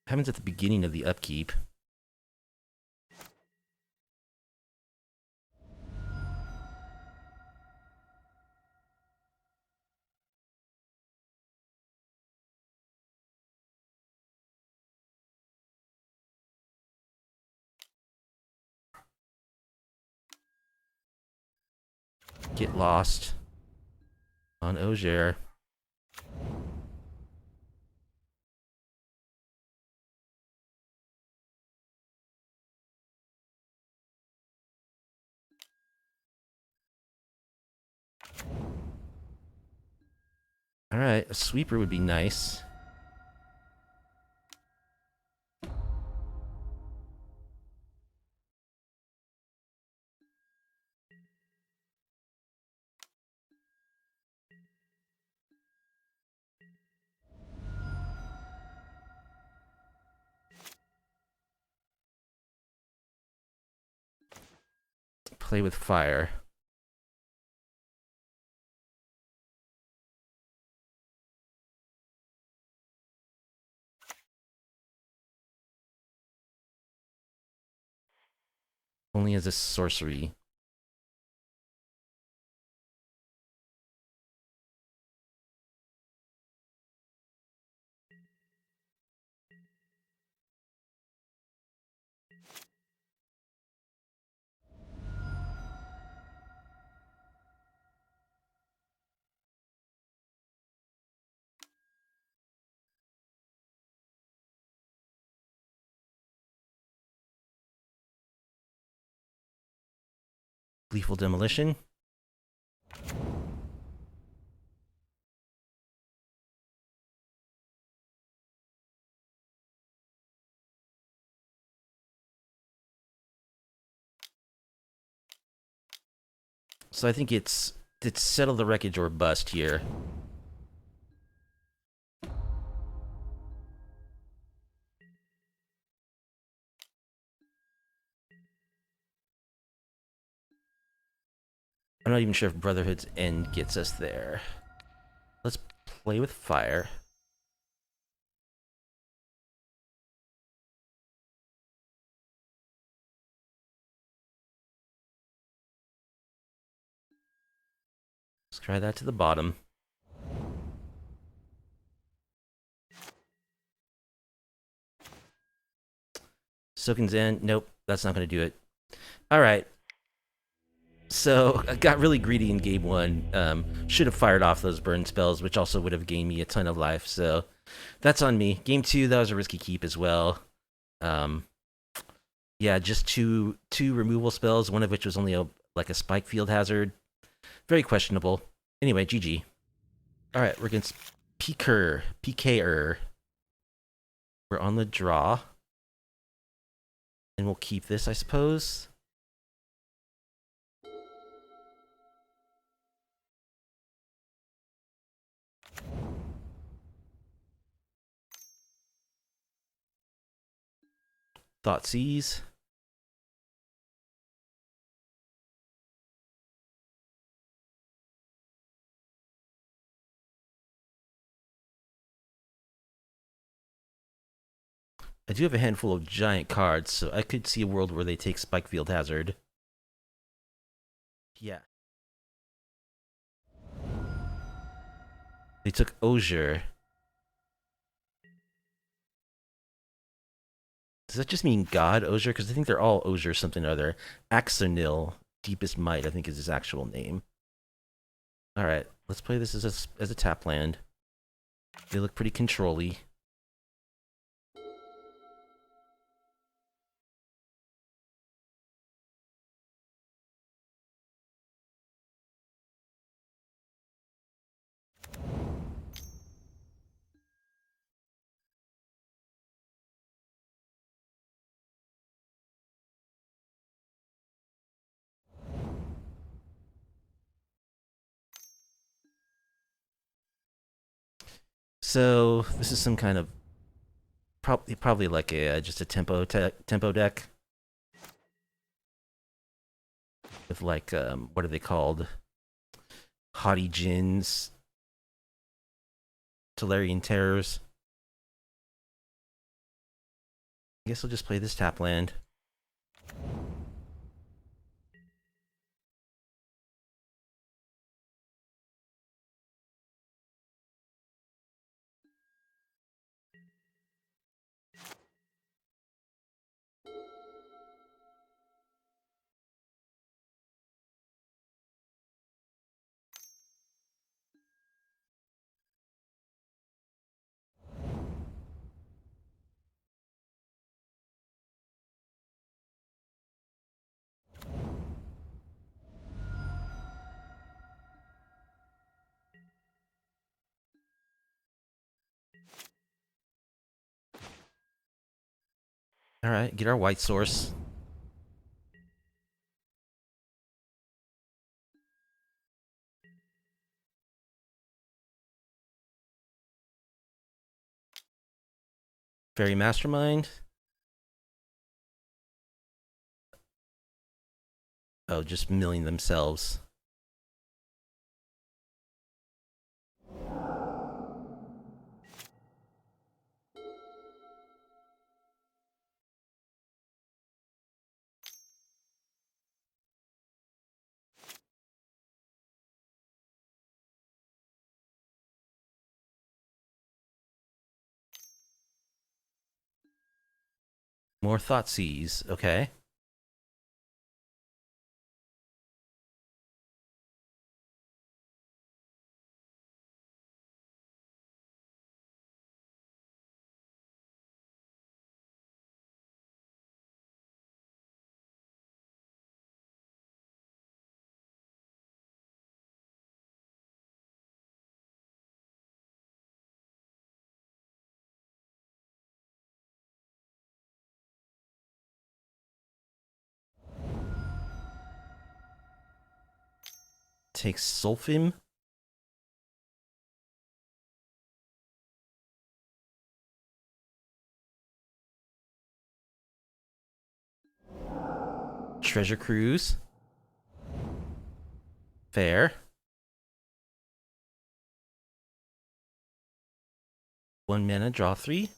Happens at the beginning of the upkeep. Get lost on Ojer. Alright, a sweeper would be nice. Play with fire. Only as a sorcery. Lethal demolition. So I think it's settle the wreckage or bust here. I'm not even sure if Brotherhood's End gets us there. Let's play with fire. Let's try that to the bottom. Soaking Zen. Nope, that's not going to do it. All right. So I got really greedy in game one. Should have fired off those burn spells, which also would have gained me a ton of life. So that's on me. Game two, that was a risky keep as well. Yeah, just two removal spells, one of which was only like a spike field hazard. Very questionable. Anyway, GG. All right, we're against PKer. We're on the draw. And we'll keep this, I suppose. Thoughtseize. I do have a handful of giant cards, so I could see a world where they take Spike Field Hazard. Yeah. They took Ojer. Does that just mean God Ojer? Because I think they're all Ojer something or other. Axonil, Deepest Might, I think is his actual name. Alright, let's play this as a tap land. They look pretty control-y. So this is some kind of probably like a just a tempo deck with like what are they called? Haughty Djinns, Tolarian Terrors. I guess I'll just play this tap land. Alright, get our white source. Fairy Mastermind. Oh, just milling themselves. More Thoughtseize. Okay. Take Sulfim. Treasure Cruise. Fair. One mana, draw 3.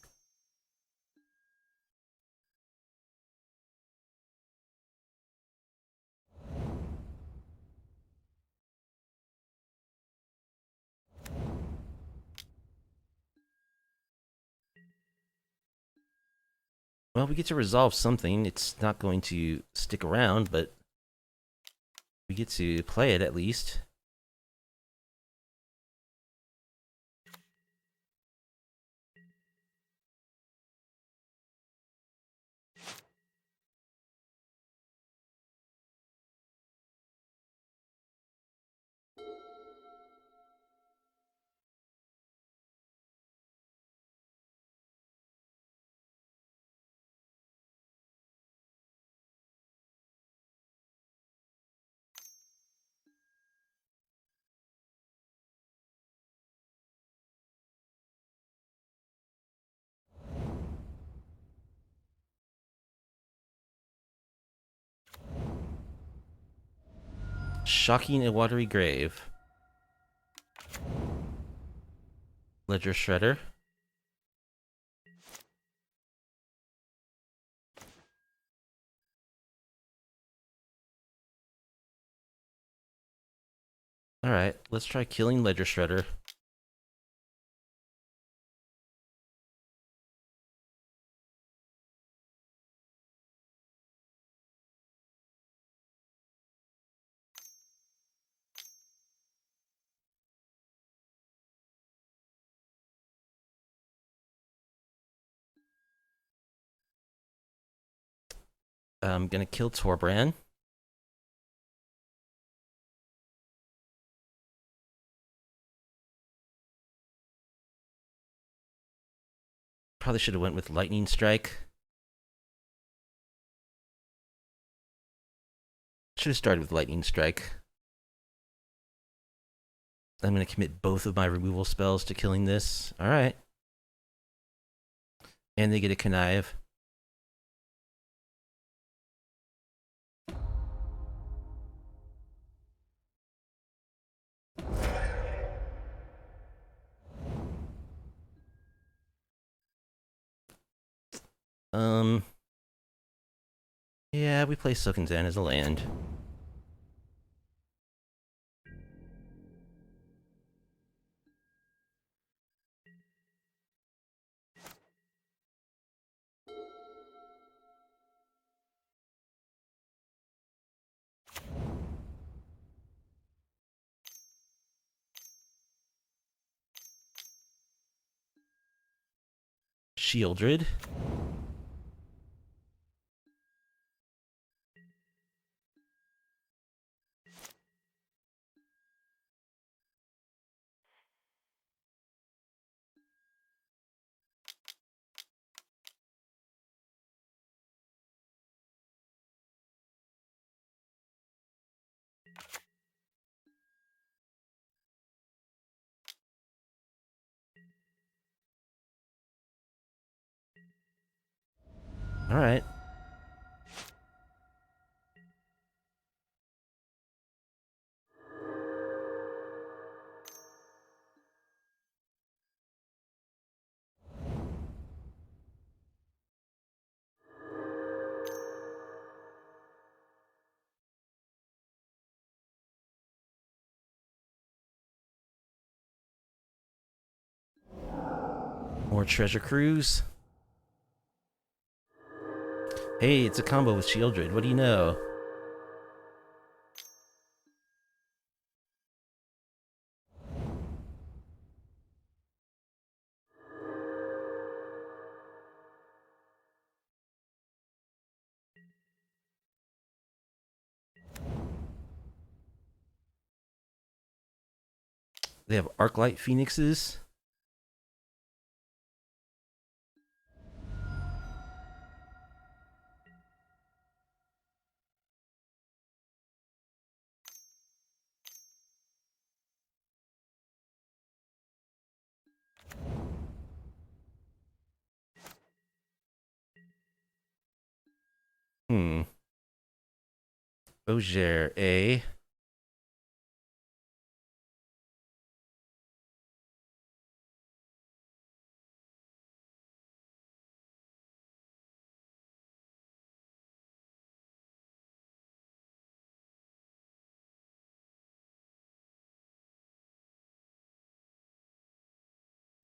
Well, we get to resolve something. It's not going to stick around, but we get to play it at least. Shocking a Watery Grave. Ledger Shredder. Alright, let's try killing Ledger Shredder. I'm gonna kill Torbran. Probably should have went with Lightning Strike. Should have started with Lightning Strike. I'm gonna commit both of my removal spells to killing this. Alright. And they get a Connive. Yeah, we play Sokenzan as a land. Shieldred. Alright. More treasure cruise. Hey, it's a combo with Shieldred. What do you know? They have Arclight Phoenixes. Ojer, A.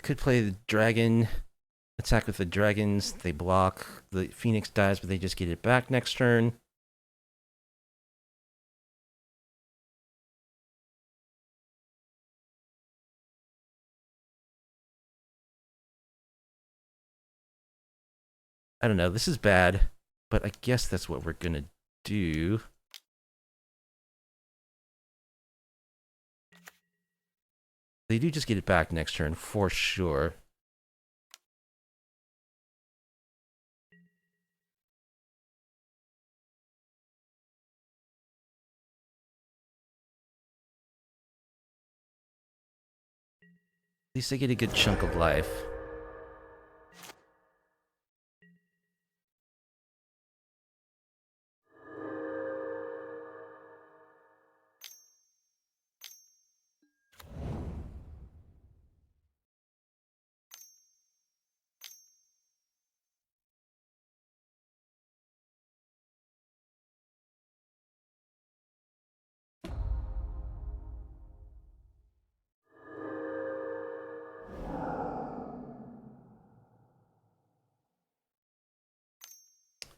Could play the dragon. Attack with the dragons. They block. The Phoenix dies, but they just get it back next turn. I don't know. This is bad, but I guess that's what we're gonna do. They do just get it back next turn, for sure. At least they get a good chunk of life.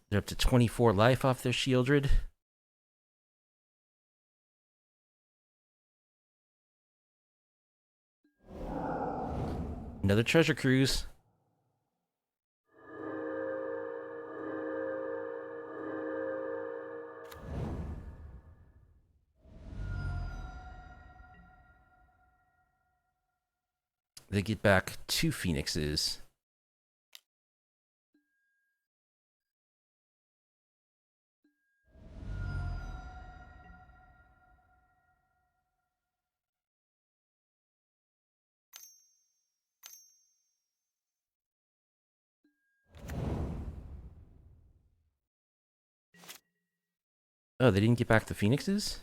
They're up to 24 life off their Shieldred. Another treasure cruise. They get back 2 Phoenixes. Oh, they didn't get back the Phoenixes?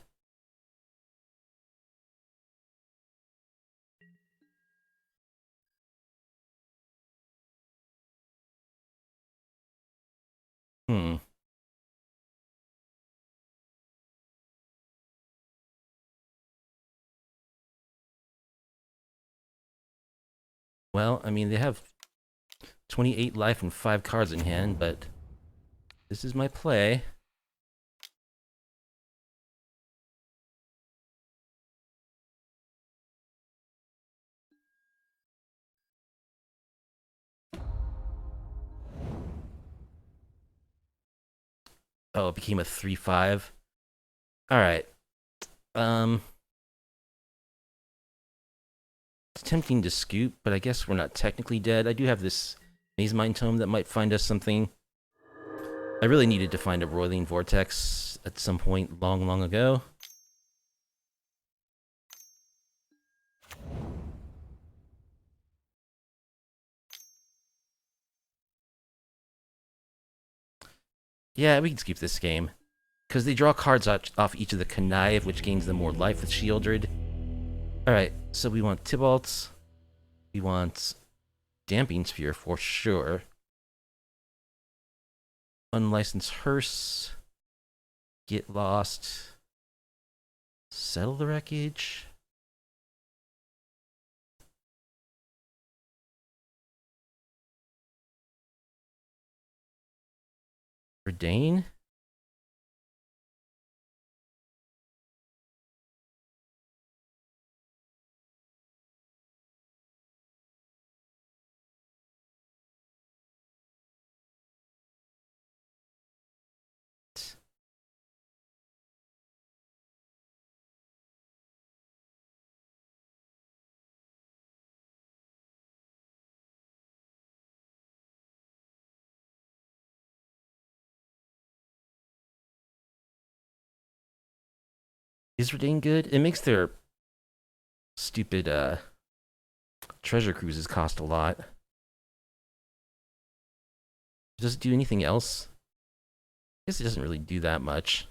Hmm. Well, I mean, they have 28 life and 5 cards in hand, but this is my play. Oh, it became a 3/5. Alright. It's tempting to scoop, but I guess we're not technically dead. I do have this Maze Mind Tome that might find us something. I really needed to find a Roiling Vortex at some point long, long ago. Yeah, we can skip this game. Because they draw cards off each of the Connive, which gains them more life with Shieldred. Alright, so we want Tybalt. We want Damping Sphere for sure. Unlicensed Hearse. Get Lost. Settle the Wreckage. Verdane. Is Verdane good? It makes their stupid treasure cruises cost a lot. Does it do anything else? I guess it doesn't really do that much.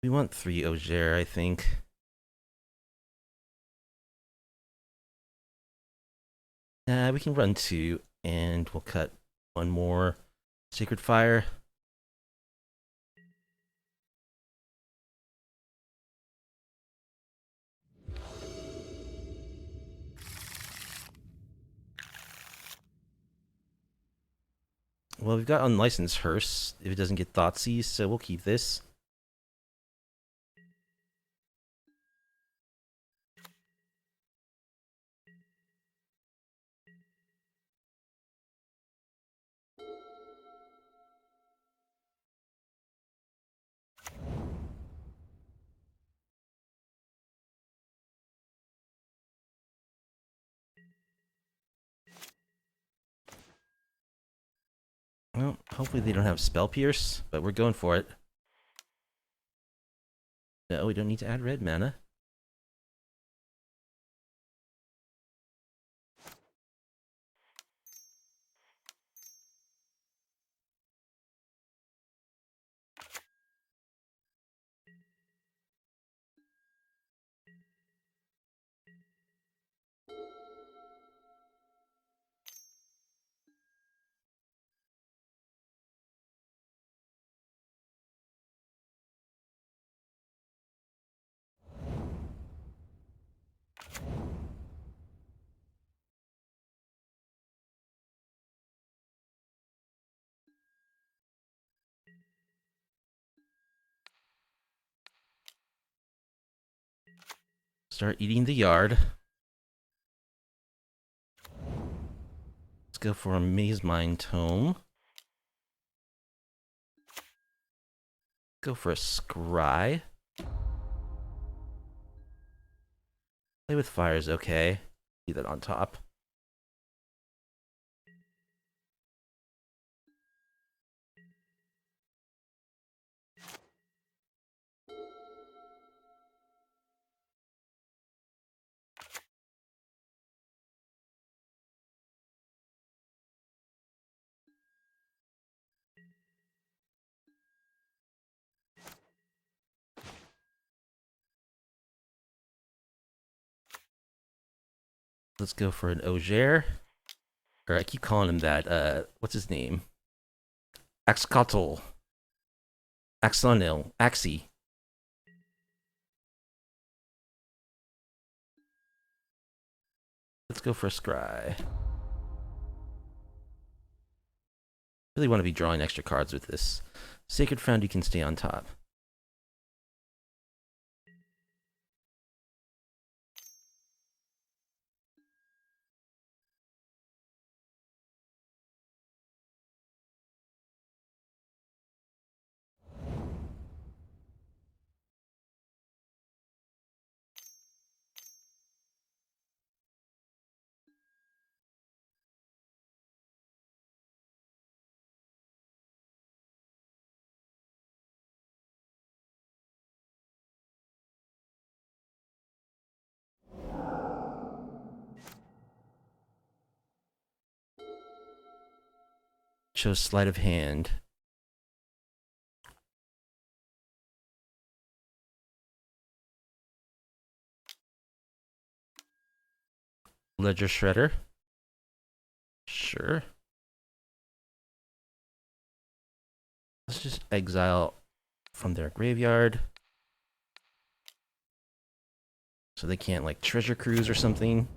We want 3 Ojer, I think. We can run 2, and we'll cut 1 more Sacred Fire. Well, we've got Unlicensed Hearse if it doesn't get Thoughtseize, so we'll keep this. Well, hopefully they don't have Spell Pierce, but we're going for it. No, we don't need to add red mana. Start eating the yard. Let's go for a Maze Mine Tome. Go for a Scry. Play with fire is okay. See that on top. Let's go for an Ojer. Or I keep calling him that. What's his name? Axonil. Axonil. Axie. Let's go for a Scry. Really want to be drawing extra cards with this. Sacred Foundry can stay on top. Chose sleight of hand. Ledger Shredder. Sure. Let's just exile from their graveyard. So they can't, like, treasure cruise or something.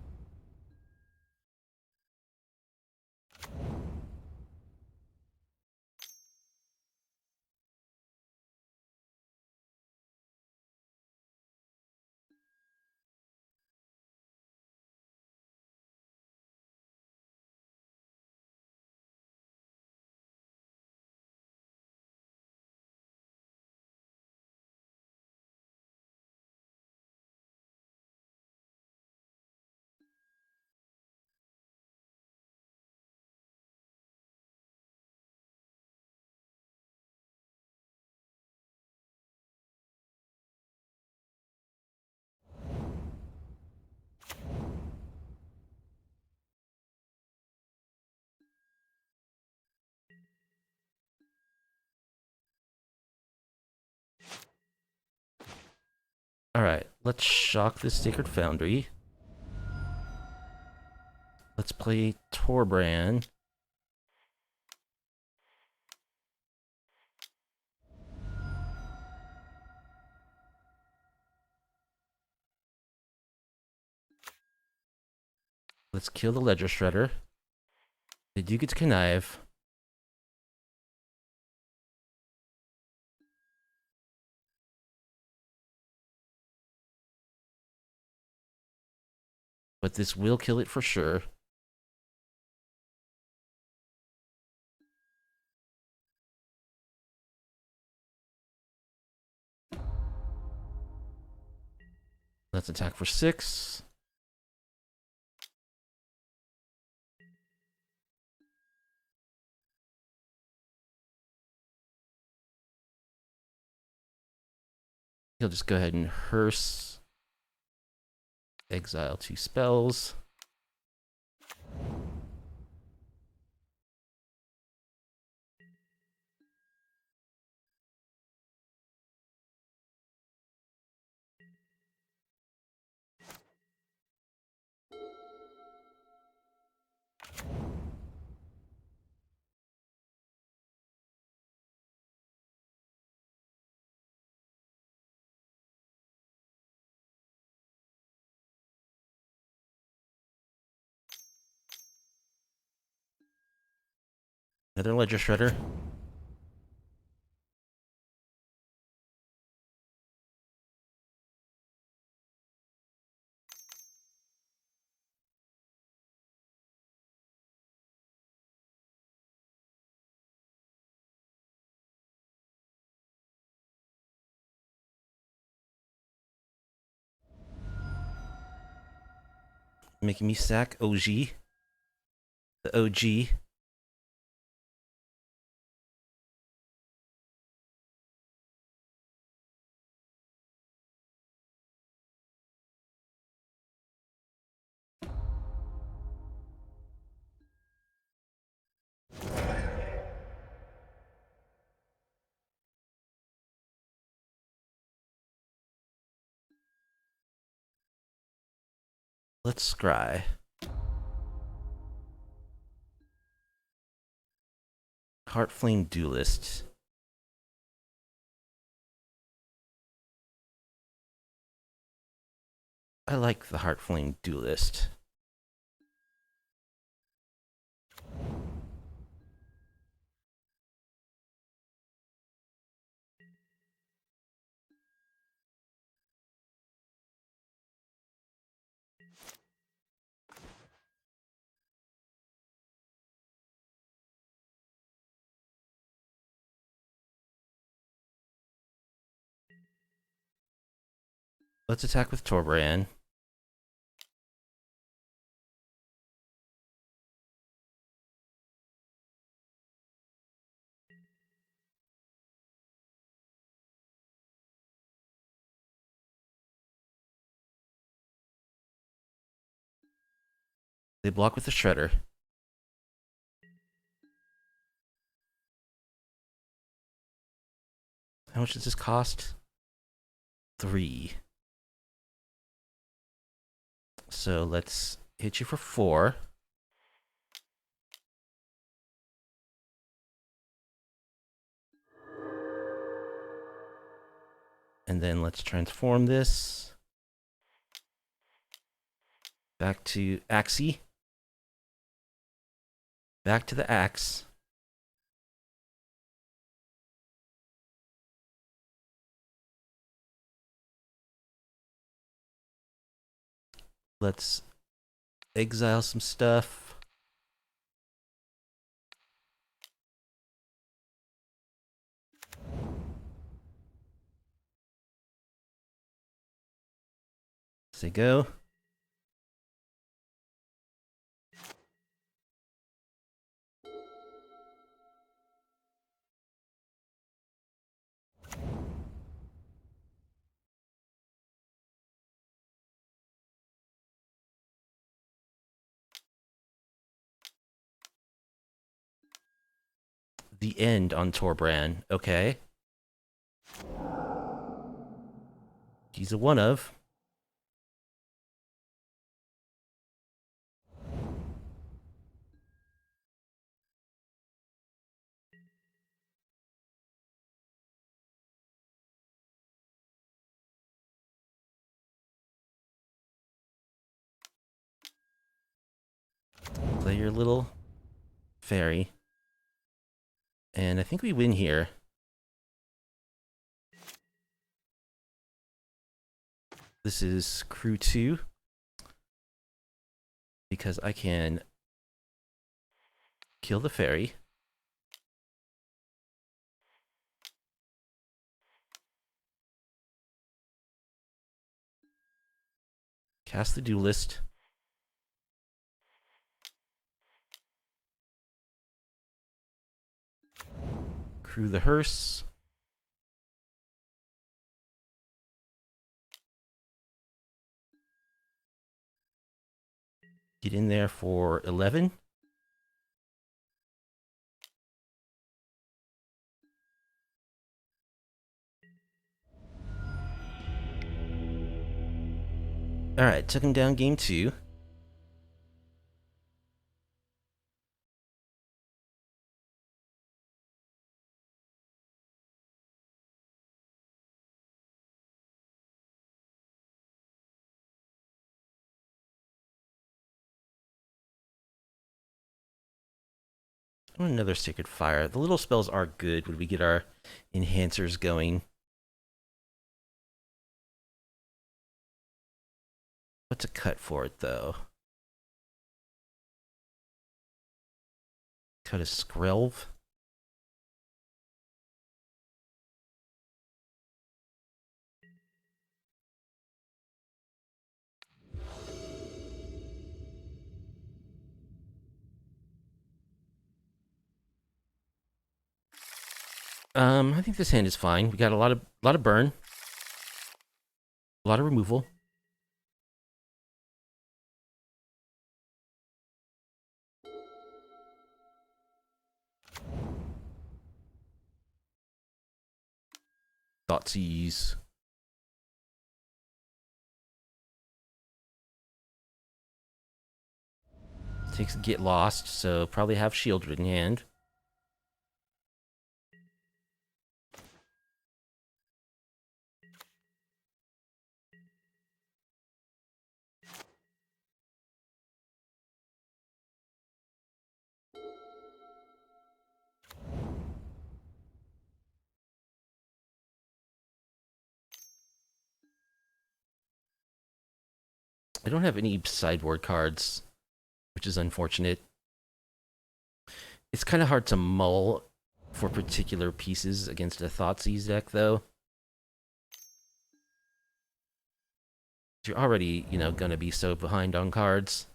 Alright, let's shock this Sacred Foundry. Let's play Torbran. Let's kill the Ledger Shredder. They do get to connive. But this will kill it for sure. Let's attack for 6. He'll just go ahead and hearse. Exile 2 spells. Another Ledger Shredder. Making me sack OG. The OG. Let's scry. Heartflame Duelist. I like the Heartflame Duelist. Let's attack with Torbran. They block with the Shredder. How much does this cost? 3. So let's hit you for 4. And then let's transform this back to Axie. Back to the axe. Let's exile some stuff. Say go. The end on Torbran. Okay. He's a one of. Play your little fairy. And I think we win here. This is crew 2. Because I can kill the fairy. Cast the Duelist. Crew the hearse. Get in there for 11. Alright, took him down game 2. Oh, another Sacred Fire. The little spells are good when we get our enhancers going. What's a cut for it, though? Cut a Skrelv? I think this hand is fine. We got a lot of burn. A lot of removal. Thoughtseize. Takes Get Lost, so probably have Shieldred in hand. I don't have any sideboard cards, which is unfortunate. It's kind of hard to mull for particular pieces against a Thoughtseize deck, though. You're already, gonna be so behind on cards.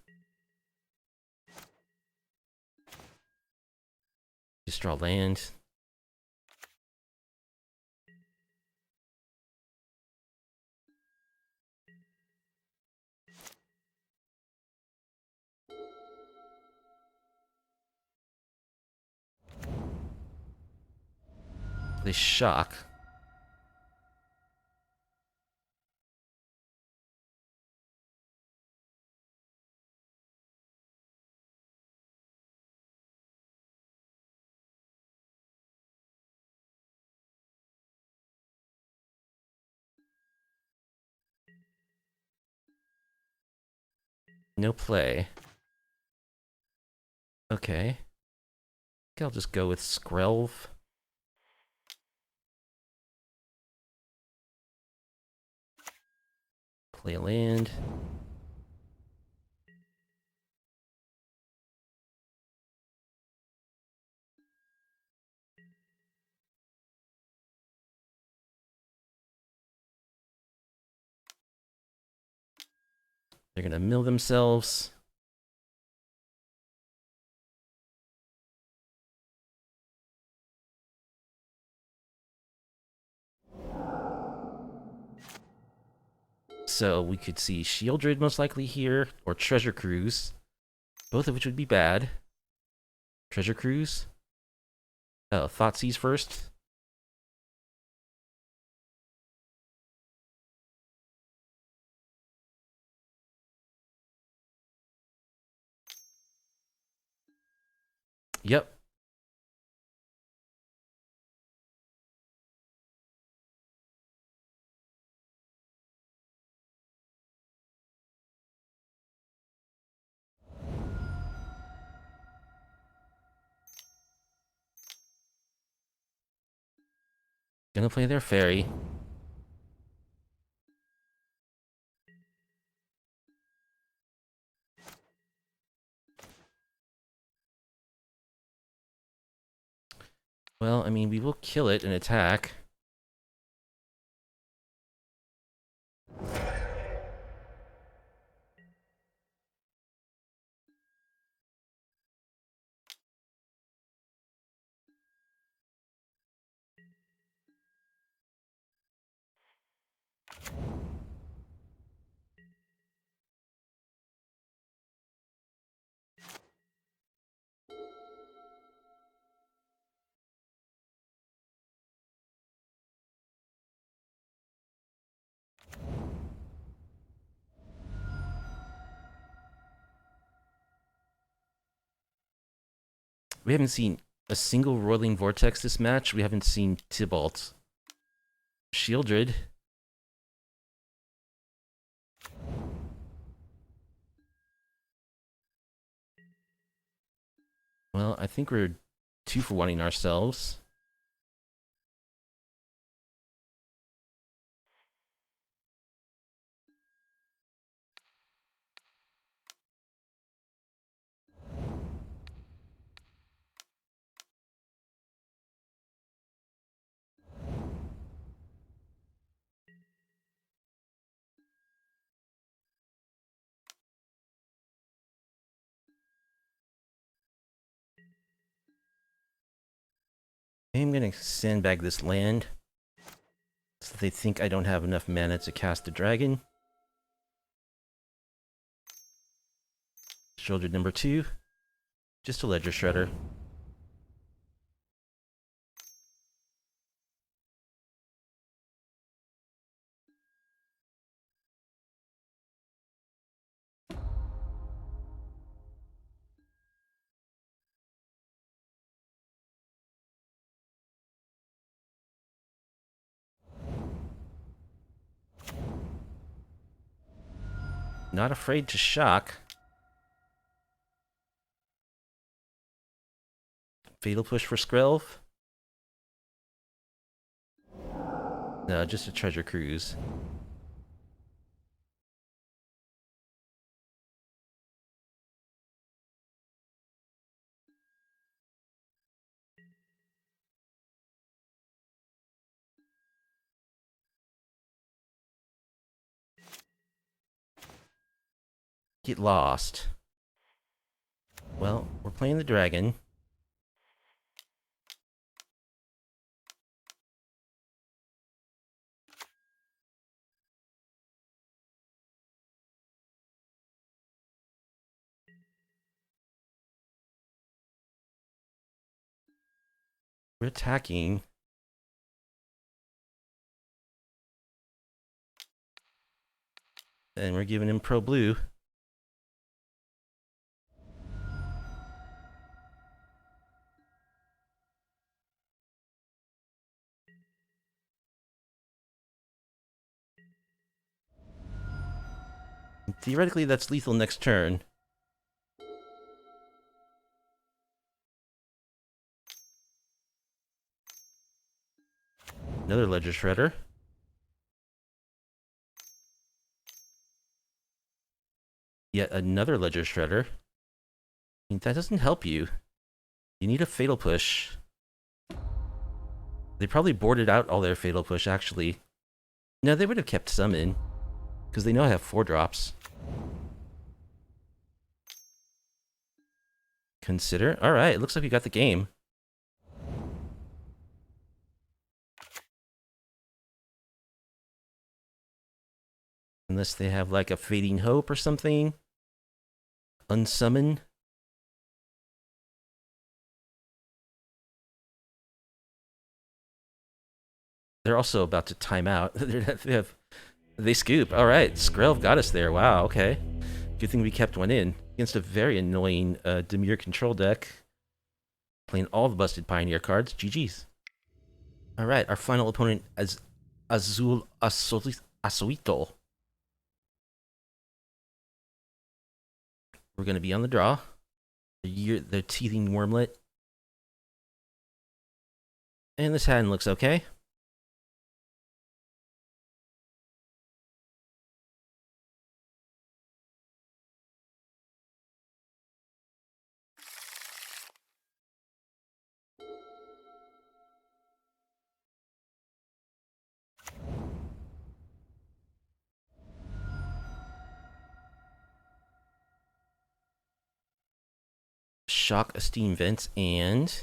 Just draw land. They shock. No play. Okay. I think I'll just go with Skrelv. Play a land. They're gonna mill themselves. So we could see Shieldred most likely here, or Treasure Cruise. Both of which would be bad. Treasure Cruise. Oh, Thoughtseize first. Yep. Gonna play their fairy. Well, I mean, we will kill it and attack. We haven't seen a single Roiling Vortex this match. We haven't seen Tybalt. Shieldred. Well, I think we're 2-for-1ing ourselves. I'm gonna sandbag this land. So they think I don't have enough mana to cast a dragon. Shieldred number 2. Just a Ledger Shredder. Not afraid to shock. Fatal Push for Skrelv. No, just a Treasure Cruise. Get lost. Well, we're playing the dragon. We're attacking. And we're giving him pro blue. Theoretically, that's lethal next turn. Another Ledger Shredder. Yet another Ledger Shredder. I mean, that doesn't help you. You need a Fatal Push. They probably boarded out all their Fatal Push, actually. No, they would have kept some in. Because they know I have 4 drops. Consider. Alright, looks like we got the game. Unless they have like a Fading Hope or something. Unsummon. They're also about to time out. They scoop. Alright, Skrelv got us there. Wow, okay. Good thing we kept one in. Against a very annoying Dimir control deck. Playing all the busted Pioneer cards. GG's. Alright, our final opponent is Azul Asoito. We're going to be on the draw. The Teething Wormlet. And this hand looks okay. Shock Esteem Vents and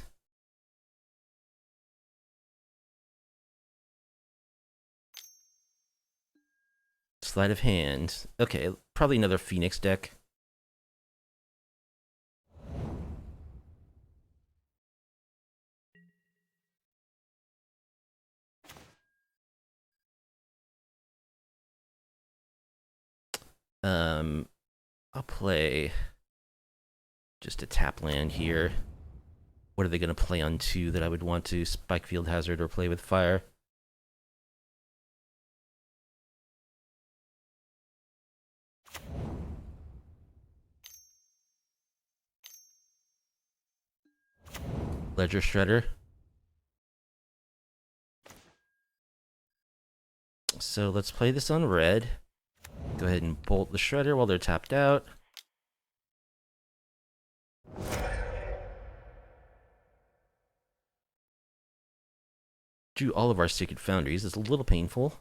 Sleight of Hand. Okay, probably another Phoenix deck. I'll play just a tap land here. What are they going to play on 2 that I would want to Spike Field Hazard or play with fire? Ledger Shredder. So let's play this on red. Go ahead and bolt the Shredder while they're tapped out. Drew all of our Sacred Foundries. It's a little painful.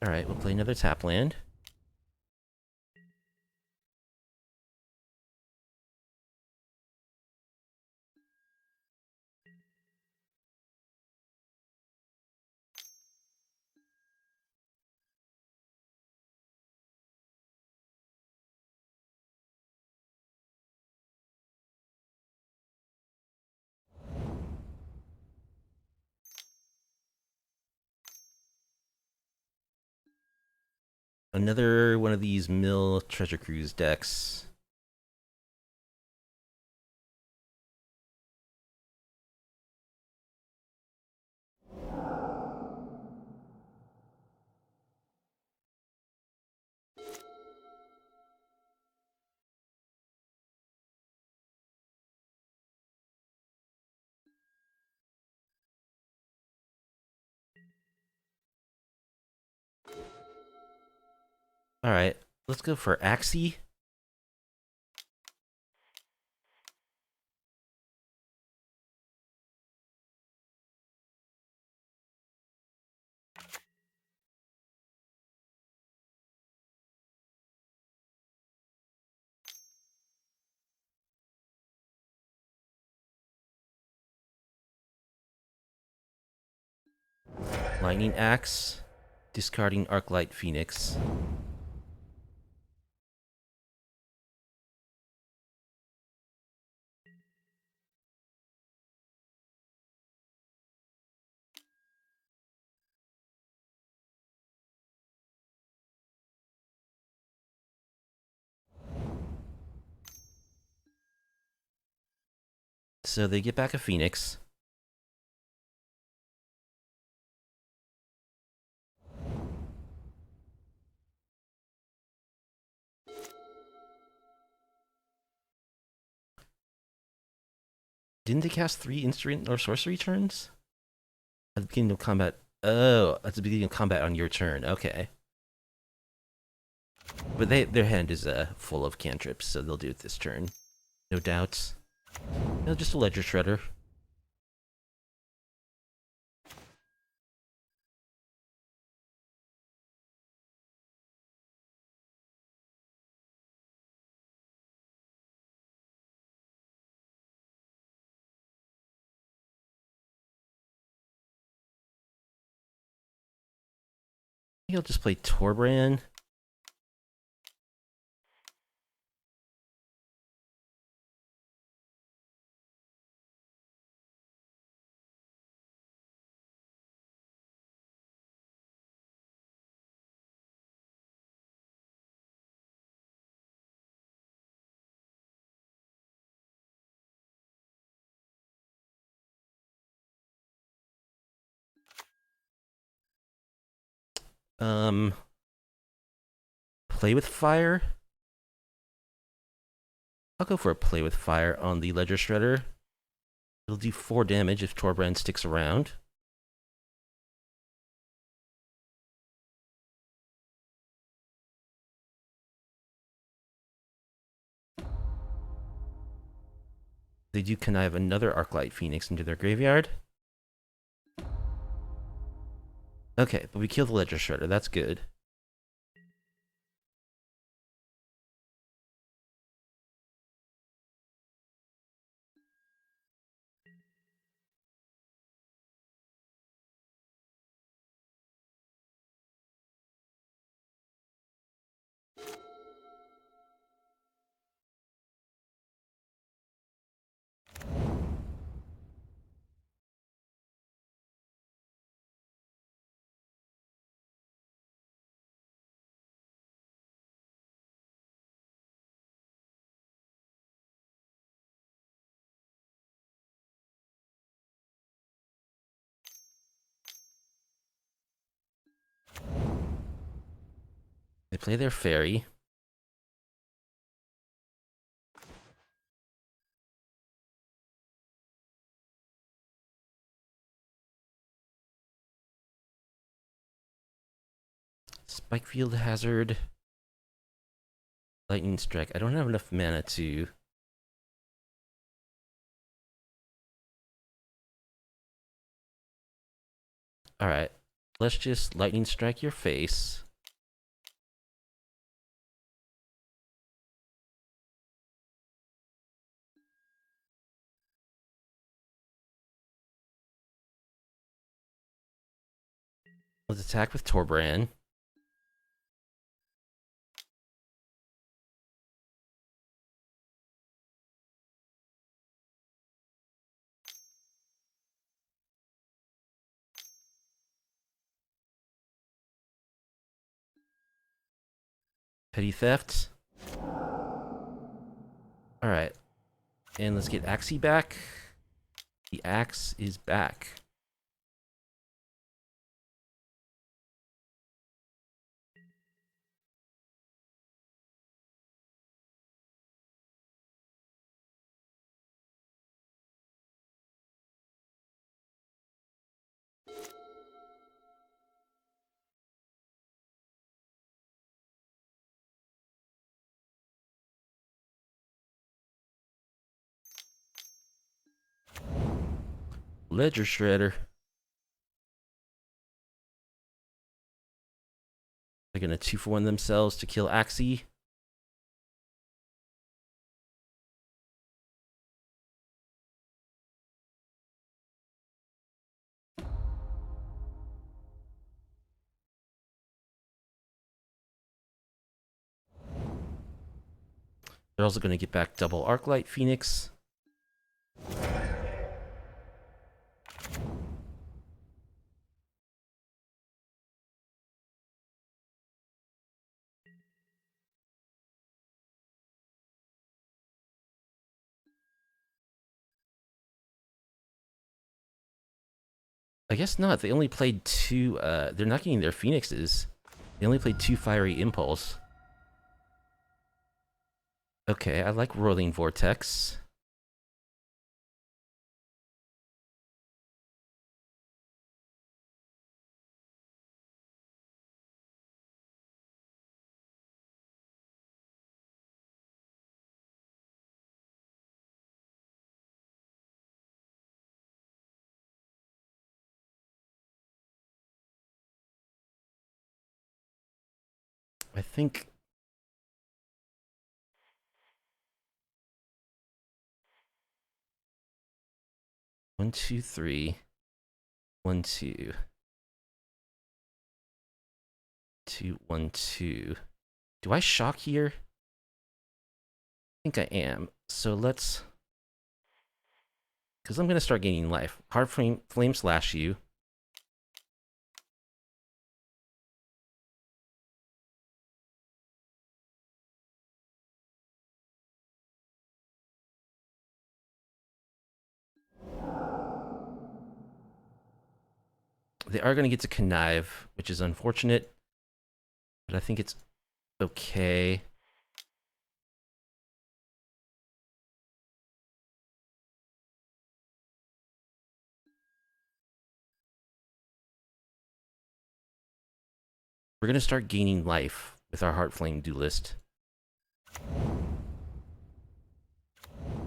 Alright, we'll play another tap land. Another one of these Mill Treasure Cruise decks. Alright, let's go for Axie. Lightning Axe. Discarding Arclight Phoenix. So they get back a Phoenix. Didn't they cast 3 instant or sorcery turns? At the beginning of combat. Oh, at the beginning of combat on your turn. Okay. But their hand is full of cantrips, so they'll do it this turn. No doubts. No, just a Ledger Shredder. He'll just play Torbran. Play with fire. I'll go for a play with fire on the Ledger Shredder. It'll do 4 damage if Torbran sticks around. They do connive another Arclight Phoenix into their graveyard. Okay, but we kill the Ledger Shredder. That's good. They play their fairy. Spikefield Hazard. Lightning Strike. I don't have enough mana to... Alright. Let's just Lightning Strike your face. Let's attack with Torbran. Petty Theft. Alright. And let's get Axie back. The axe is back. Ledger Shredder. They're gonna 2-for-1 themselves to kill Axie. They're also gonna get back double Arclight Phoenix. I guess not. They only played two. They're not getting their phoenixes. They only played two fiery impulse. Okay, I like Roiling Vortex. I think 1, 2, 3, 1, 2, 2, 1, 2. Do I shock here? I think I am. So let's, because I'm gonna start gaining life. Hard flame slash you. They are gonna get to connive, which is unfortunate, but I think it's okay. We're gonna start gaining life with our Heart Flame Duelist.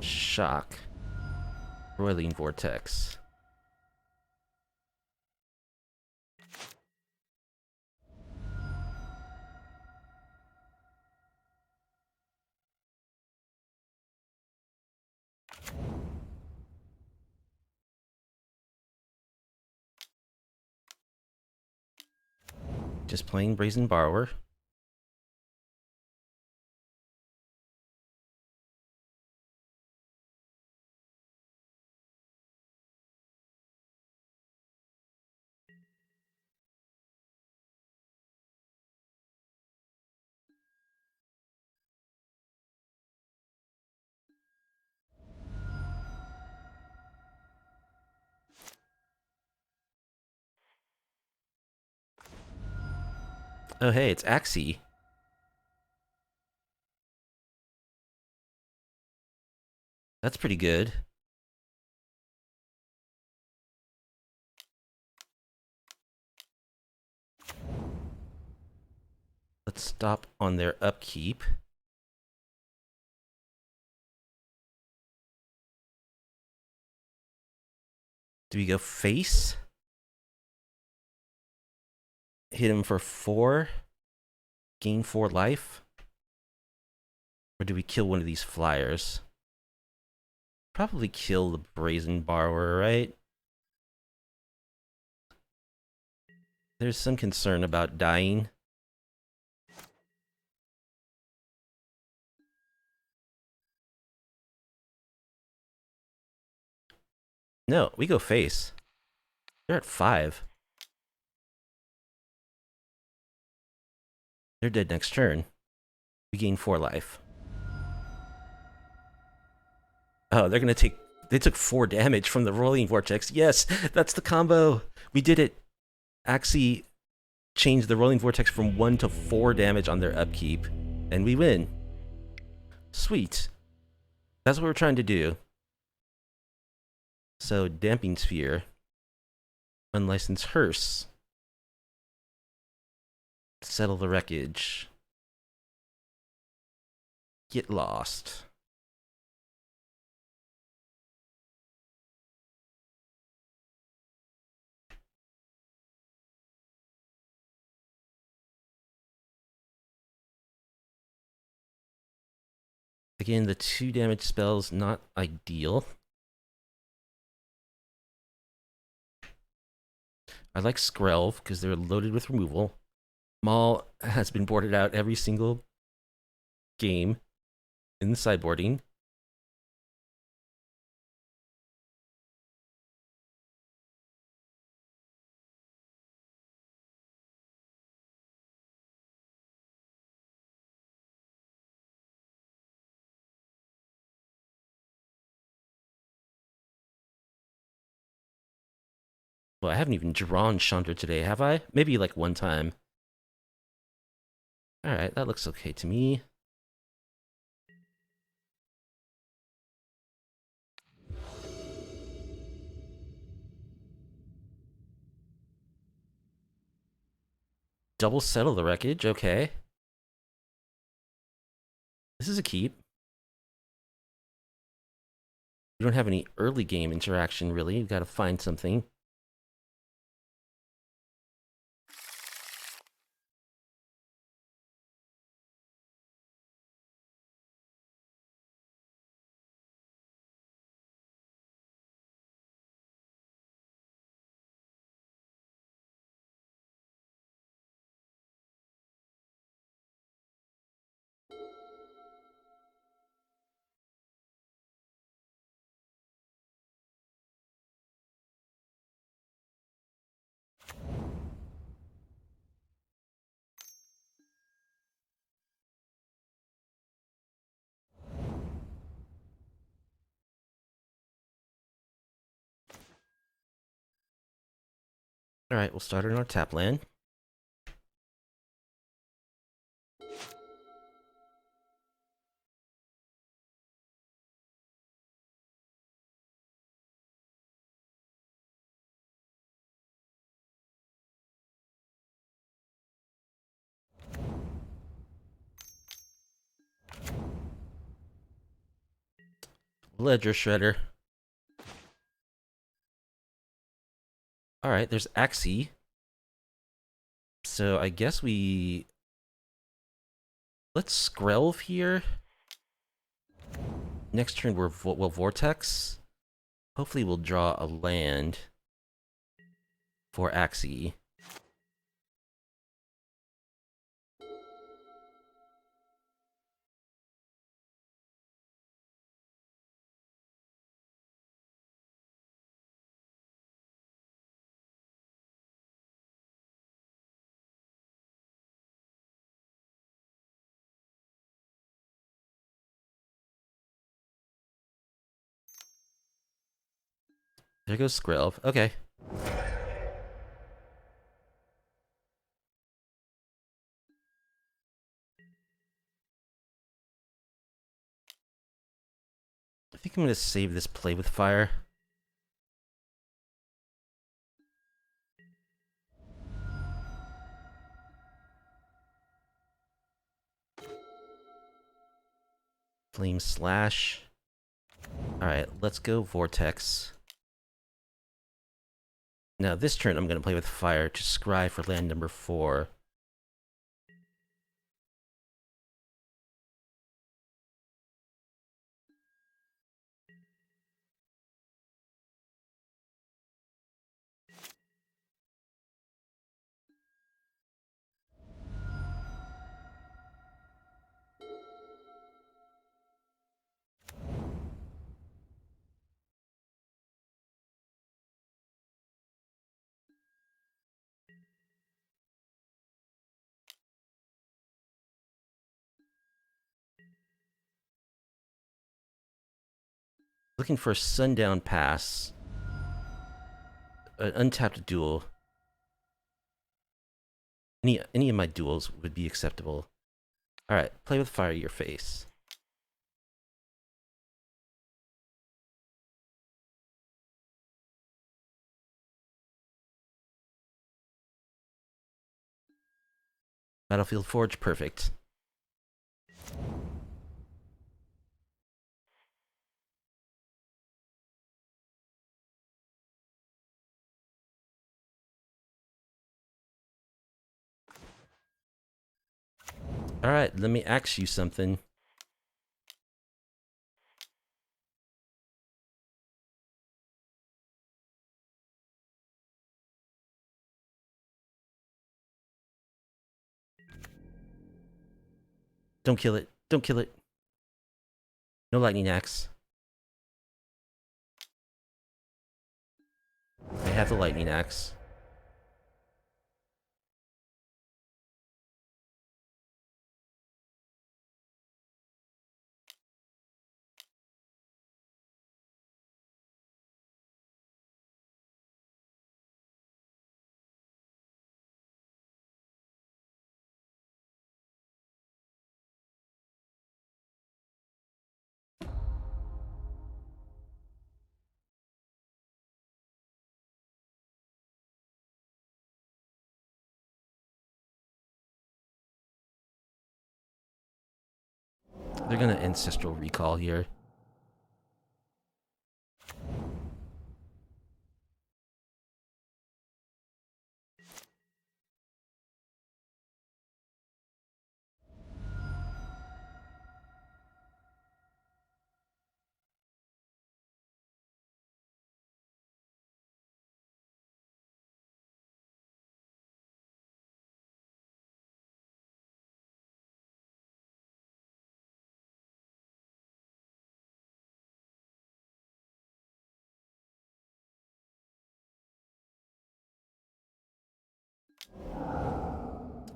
Shock. Roiling Vortex. Just playing Brazen Borrower. Oh hey, it's Axie. That's pretty good. Let's stop on their upkeep. Do we go face? Hit him for 4, gain 4 life? Or do we kill one of these flyers? Probably kill the Brazen Borrower, right? There's some concern about dying. No, we go face. They're at 5. They're dead next turn. We gain 4 life. Oh, they're gonna take... They took 4 damage from the Roiling Vortex. Yes, that's the combo. We did it. Axie changed the Roiling Vortex from 1 to 4 damage on their upkeep. And we win. Sweet. That's what we're trying to do. So, Damping Sphere. Unlicensed Hearse. Settle the wreckage. Get lost. Again, the 2 damage spells, not ideal. I like Skrelv because they're loaded with removal. Maul has been boarded out every single game in the sideboarding. Well, I haven't even drawn Chandra today, have I? Maybe like one time. Alright, that looks okay to me. Double settle the wreckage, okay. This is a keep. You don't have any early game interaction, really. You've got to find something. Alright, we'll start on our tap land. Ledger Shredder. Alright, there's Axie. So I guess we... Let's Skrelv here. Next turn we'll Vortex. Hopefully we'll draw a land for Axie. There goes Skrelv. Okay. I think I'm going to save this play with fire. Flame Slash. Alright, let's go Vortex. Now this turn I'm going to play with fire to scry for land number 4. Looking for a Sundown Pass. An untapped duel. Any of my duels would be acceptable. Alright, play with fire your face. Battlefield Forge, perfect. Alright, let me ask you something. Don't kill it. Don't kill it. No lightning axe. I have the lightning axe. They're gonna Ancestral Recall here.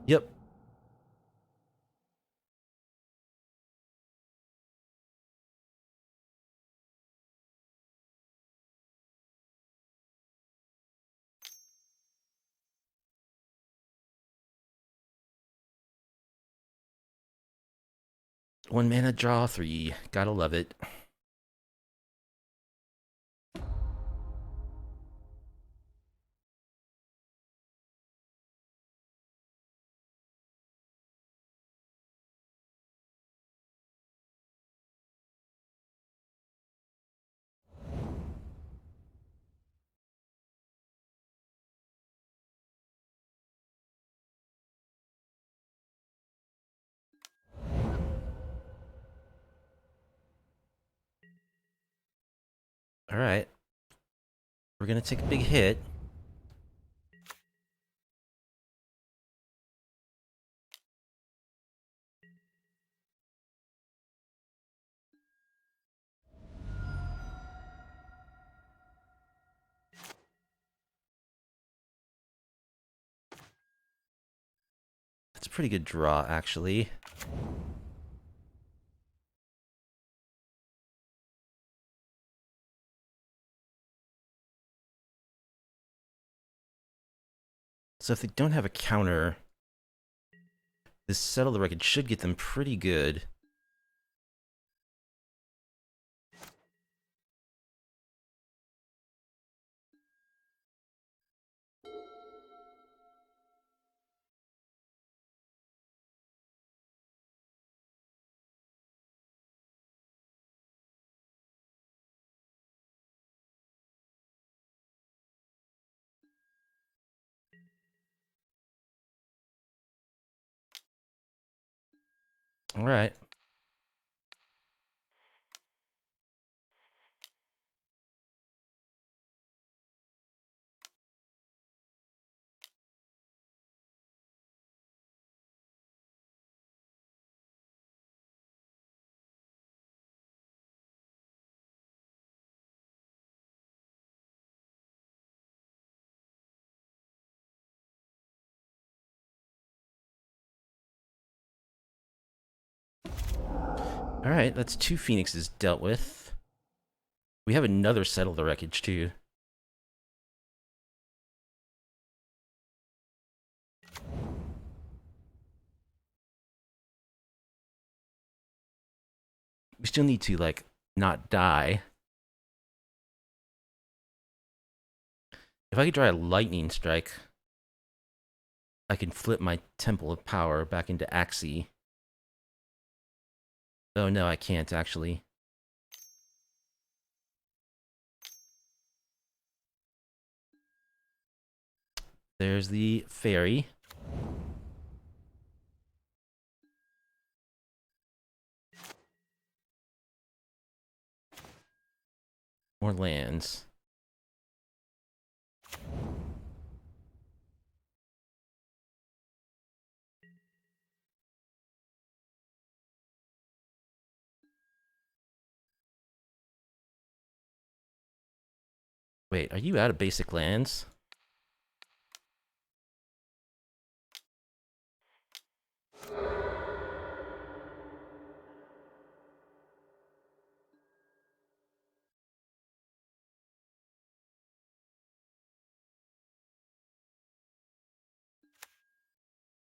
Yep. One mana, draw 3. Gotta love it. Alright. We're gonna take a big hit. That's a pretty good draw, actually. So if they don't have a counter, this Settle the Wreckage should get them pretty good. Alright. Alright, that's 2 Phoenixes dealt with. We have another Settle the Wreckage, too. We still need to, like, not die. If I could try a Lightning Strike, I can flip my Temple of Power back into Axie. Oh no, I can't, actually. There's the Fairy. More lands. Wait, are you out of basic lands?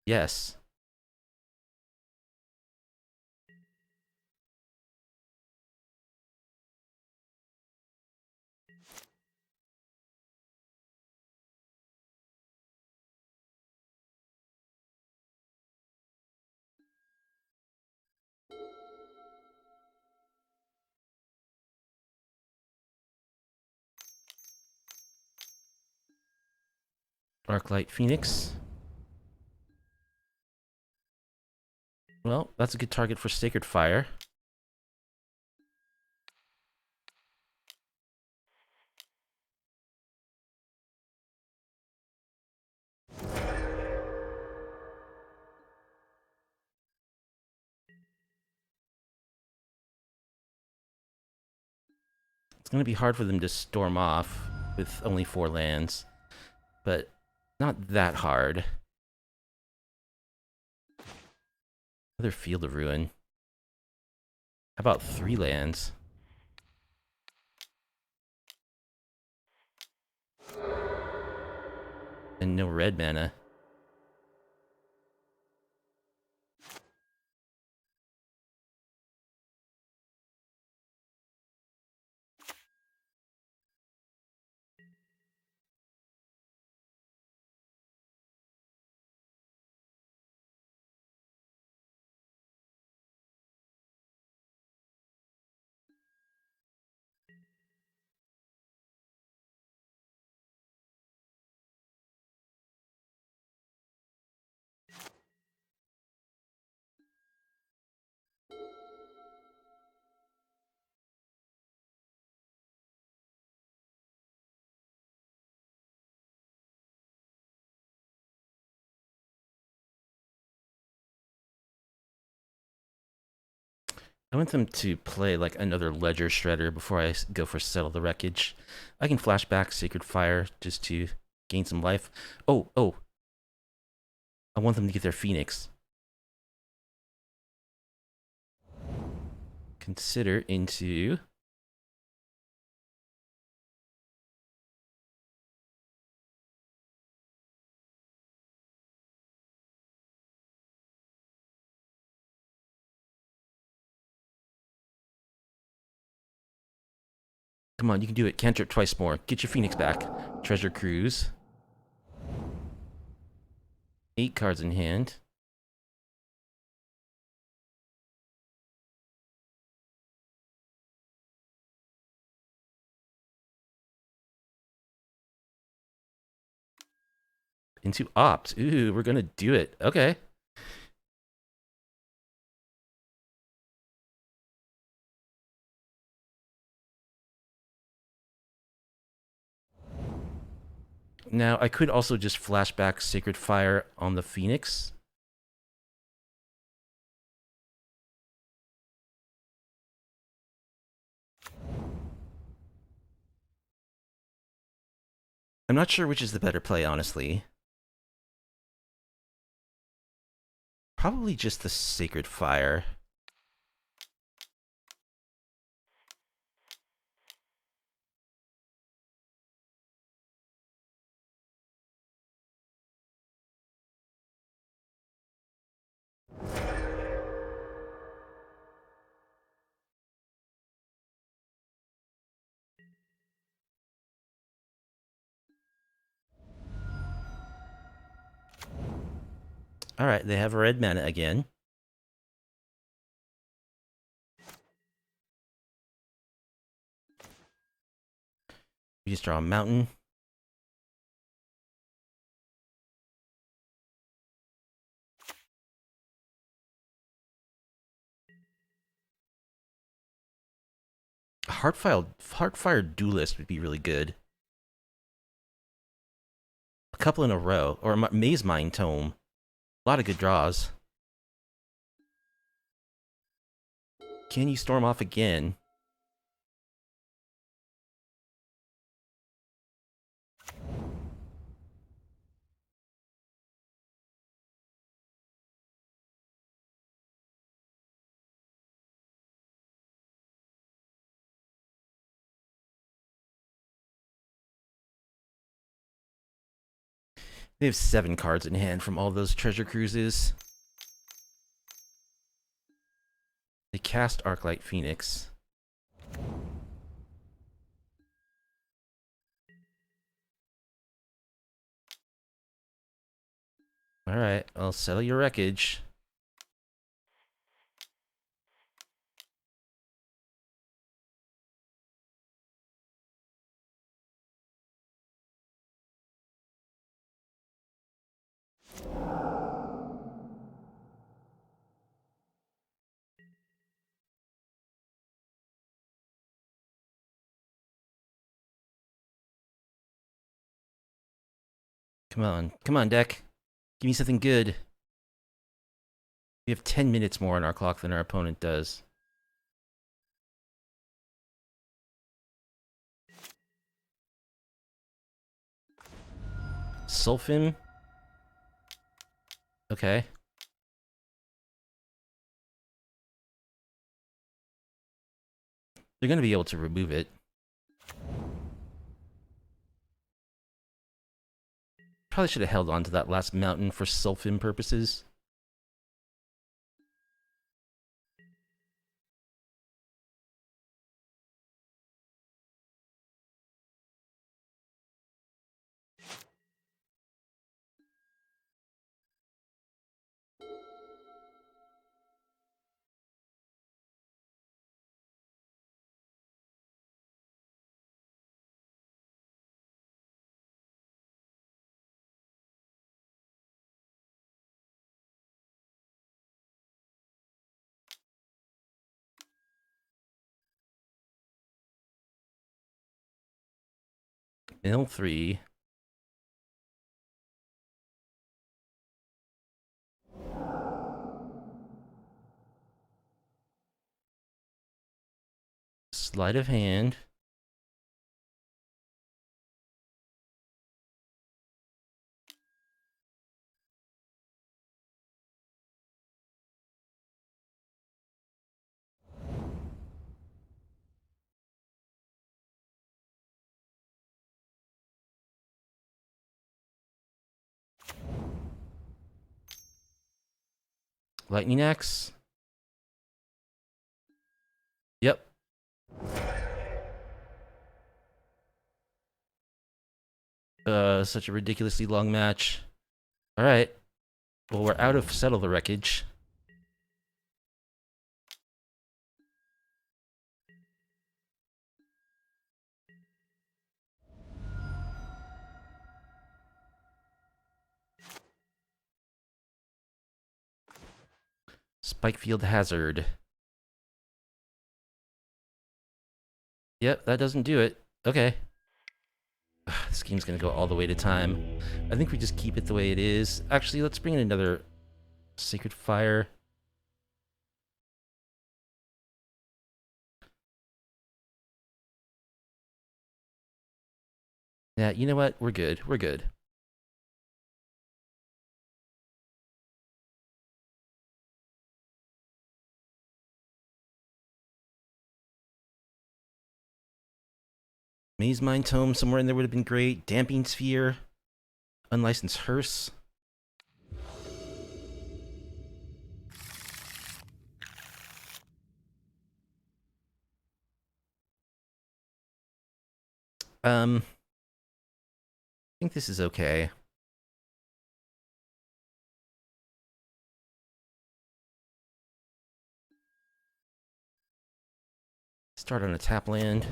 Yes. Arclight Phoenix. Well, that's a good target for Sacred Fire. It's going to be hard for them to storm off with only 4 lands, but not that hard. Another Field of Ruin. How about 3 lands? And no red mana. I want them to play like another Ledger Shredder before I go for Settle the Wreckage. I can flash back Sacred Fire just to gain some life. Oh. I want them to get their Phoenix. Consider into... Come on, you can do it. Cantrip twice more. Get your Phoenix back. Treasure Cruise. 8 cards in hand. Into Opt. Ooh, we're gonna do it. Okay. Now, I could also just flash back Sacred Fire on the Phoenix. I'm not sure which is the better play, honestly. Probably just the Sacred Fire. Alright, they have red mana again. We just draw a mountain. Heartfire Duelist would be really good. A couple in a row. Or Maze Mine Tome. A lot of good draws. Can you storm off again? They have 7 cards in hand from all those treasure cruises. They cast Arclight Phoenix. Alright, I'll settle your wreckage. Come on, deck. Give me something good. We have 10 minutes more on our clock than our opponent does. Sulfim? Okay. They're going to be able to remove it. Probably should have held on to that last mountain for Sulfim purposes. Mill 3. Sleight of hand. Lightning Axe. Yep. Such a ridiculously long match. Alright. Well, we're out of Settle the Wreckage. Spikefield Hazard. Yep, that doesn't do it. Okay. Ugh, this game's gonna go all the way to time. I think we just keep it the way it is. Actually, let's bring in another Sacred Fire. Yeah, you know what? We're good. We're good. Maze Mine Tome somewhere in there would have been great. Damping Sphere. Unlicensed Hearse. I think this is okay. Start on a tap land.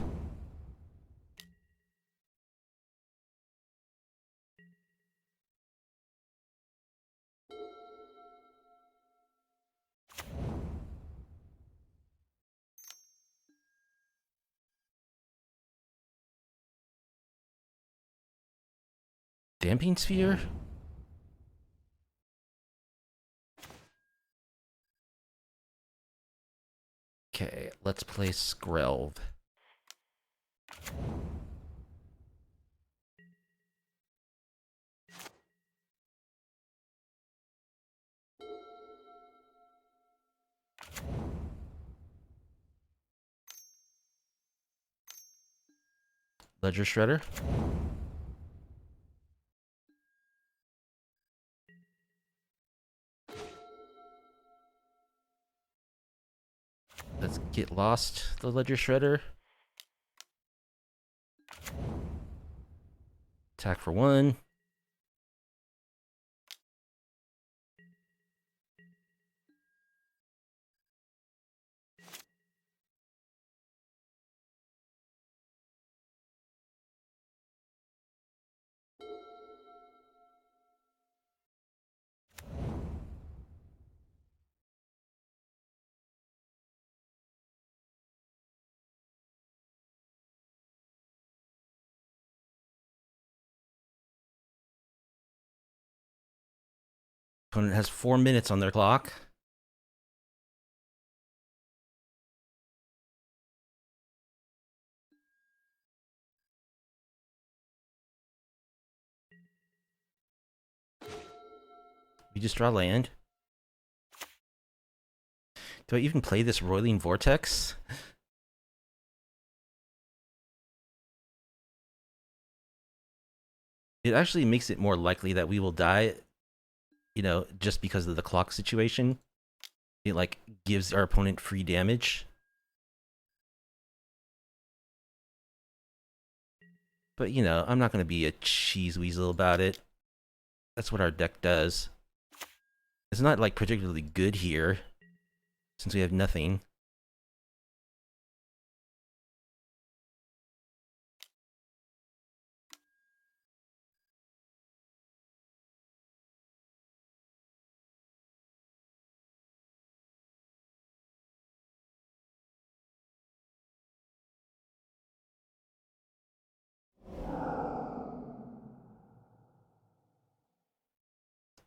Damping Sphere? Okay, let's play Skrelv. Ledger Shredder. Let's get lost the Ledger Shredder. Attack for 1. Opponent has 4 minutes on their clock. We just draw land. Do I even play this Roiling Vortex? It actually makes it more likely that we will die, you know, just because of the clock situation. It, like, gives our opponent free damage. But, you know, I'm not going to be a cheese weasel about it. That's what our deck does. It's not, like, particularly good here, since we have nothing.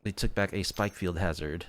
They took back a Spike Field Hazard.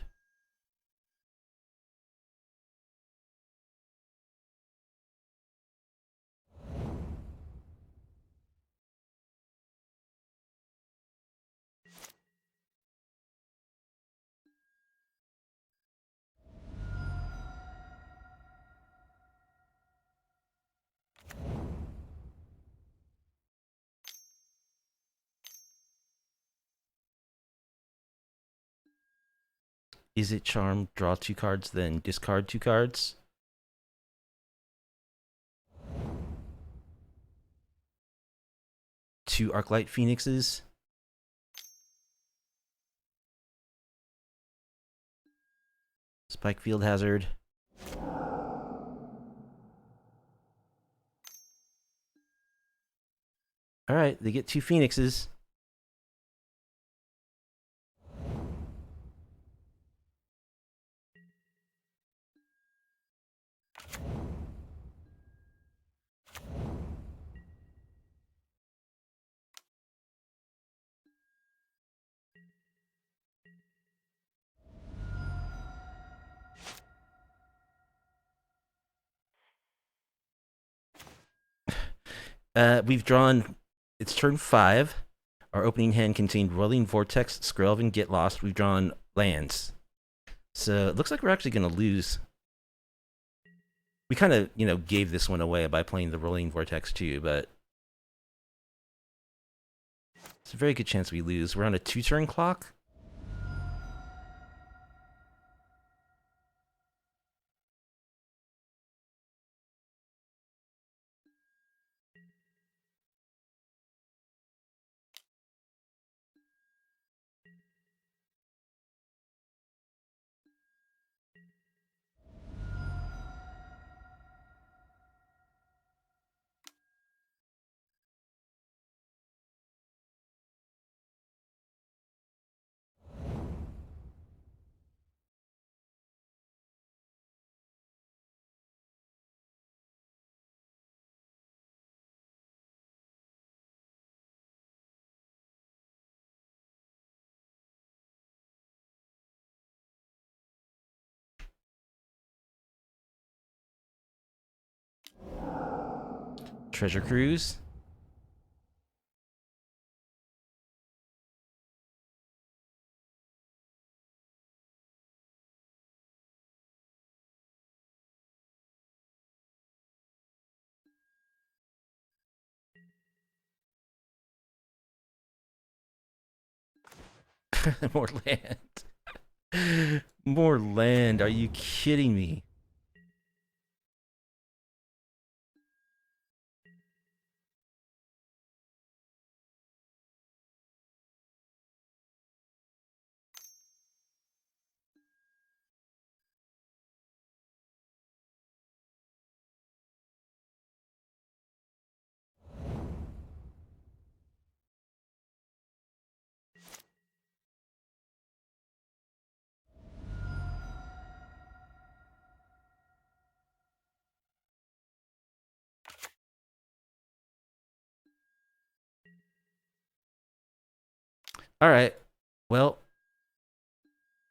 Izzet Charm, draw 2 cards, then discard 2 cards. Two Arclight Phoenixes. Spike Field Hazard. Alright, they get 2 Phoenixes. We've drawn. It's turn 5. Our opening hand contained Roiling Vortex, Skrelv, Get Lost. We've drawn lands. So it looks like we're actually going to lose. We kind of, you know, gave this one away by playing the Roiling Vortex too, but it's a very good chance we lose. We're on a 2-turn clock. Treasure Cruise. More land. More land. Are you kidding me? All right. Well,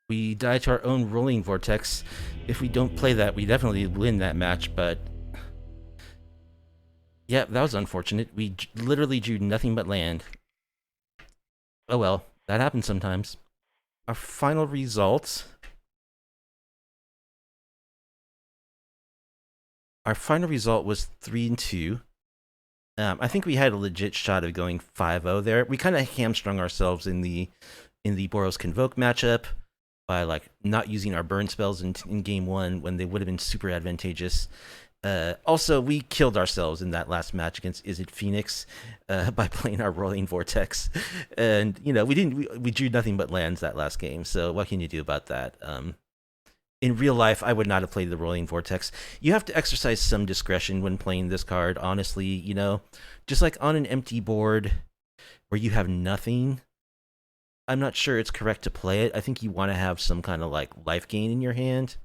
We die to our own Roiling Vortex. If we don't play that, we definitely win that match, but... yeah, that was unfortunate. We literally drew nothing but land. Oh well, that happens sometimes. Our final result... our final result was 3-2. I think we had a legit shot of going 5-0 there. We kind of hamstrung ourselves in the Boros Convoke matchup by like not using our burn spells in game 1 when they would have been super advantageous. Also, we killed ourselves in that last match against Izzet Phoenix by playing our Roiling Vortex, and you know we drew nothing but lands that last game. So what can you do about that? In real life, I would not have played the Roiling Vortex. You have to exercise some discretion when playing this card, honestly, you know? Just like on an empty board where you have nothing, I'm not sure it's correct to play it. I think you want to have some kind of like life gain in your hand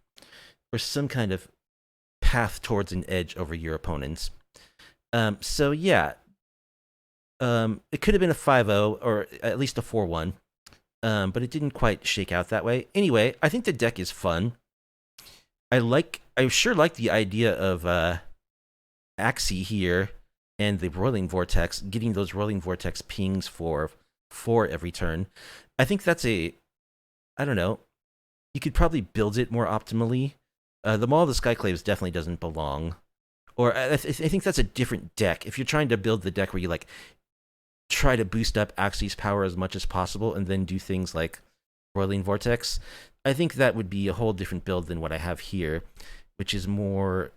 or some kind of path towards an edge over your opponents. So yeah, it could have been a 5-0 or at least a 4-1, but it didn't quite shake out that way. Anyway, I think the deck is fun. I sure like the idea of Axie here and the Roiling Vortex, getting those Roiling Vortex pings for every turn. I think that's I don't know, you could probably build it more optimally. The Maul of the Skyclaves definitely doesn't belong. Or I think that's a different deck. If you're trying to build the deck where you like try to boost up Axie's power as much as possible and then do things like Roiling Vortex, I think that would be a whole different build than what I have here, which is more...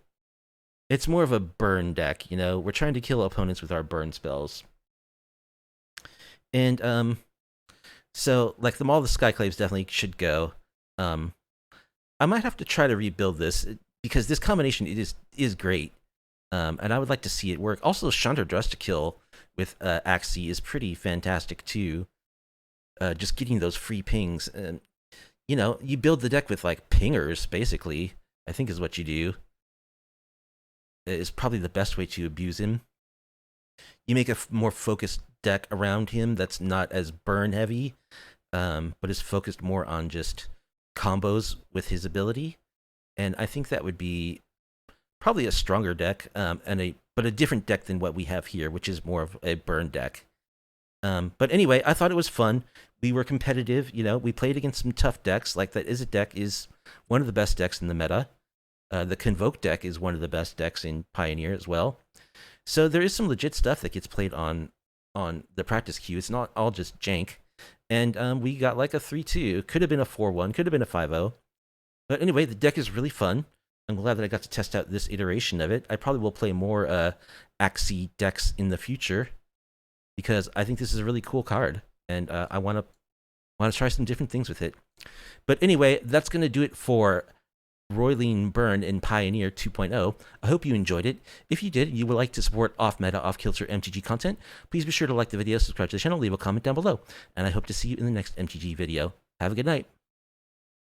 it's more of a burn deck, you know? We're trying to kill opponents with our burn spells. And, so, like, the Maul of the Skyclaves definitely should go. I might have to try to rebuild this, because this combination is great. And I would like to see it work. Also, Chandra Dress to kill with Axie is pretty fantastic, too. Just getting those free pings. And, you know, you build the deck with, like, pingers, basically, I think is what you do. Is probably the best way to abuse him. You make a more focused deck around him that's not as burn heavy, but is focused more on just combos with his ability. And I think that would be probably a stronger deck, but a different deck than what we have here, which is more of a burn deck. But anyway, I thought it was fun. We were competitive, you know, we played against some tough decks, like that Izzet deck is one of the best decks in the meta. The Convoke deck is one of the best decks in Pioneer as well. So there is some legit stuff that gets played on the practice queue. It's not all just jank. And we got like a 3-2. Could have been a 4-1, could have been a 5-0. But anyway, the deck is really fun. I'm glad that I got to test out this iteration of it. I probably will play more Axie decks in the future, because I think this is a really cool card, and I want to try some different things with it. But anyway, that's going to do it for Roiling Burn in Pioneer 2.0. I hope you enjoyed it. If you did, and you would like to support off-meta, off-kilter MTG content, please be sure to like the video, subscribe to the channel, leave a comment down below, and I hope to see you in the next MTG video. Have a good night.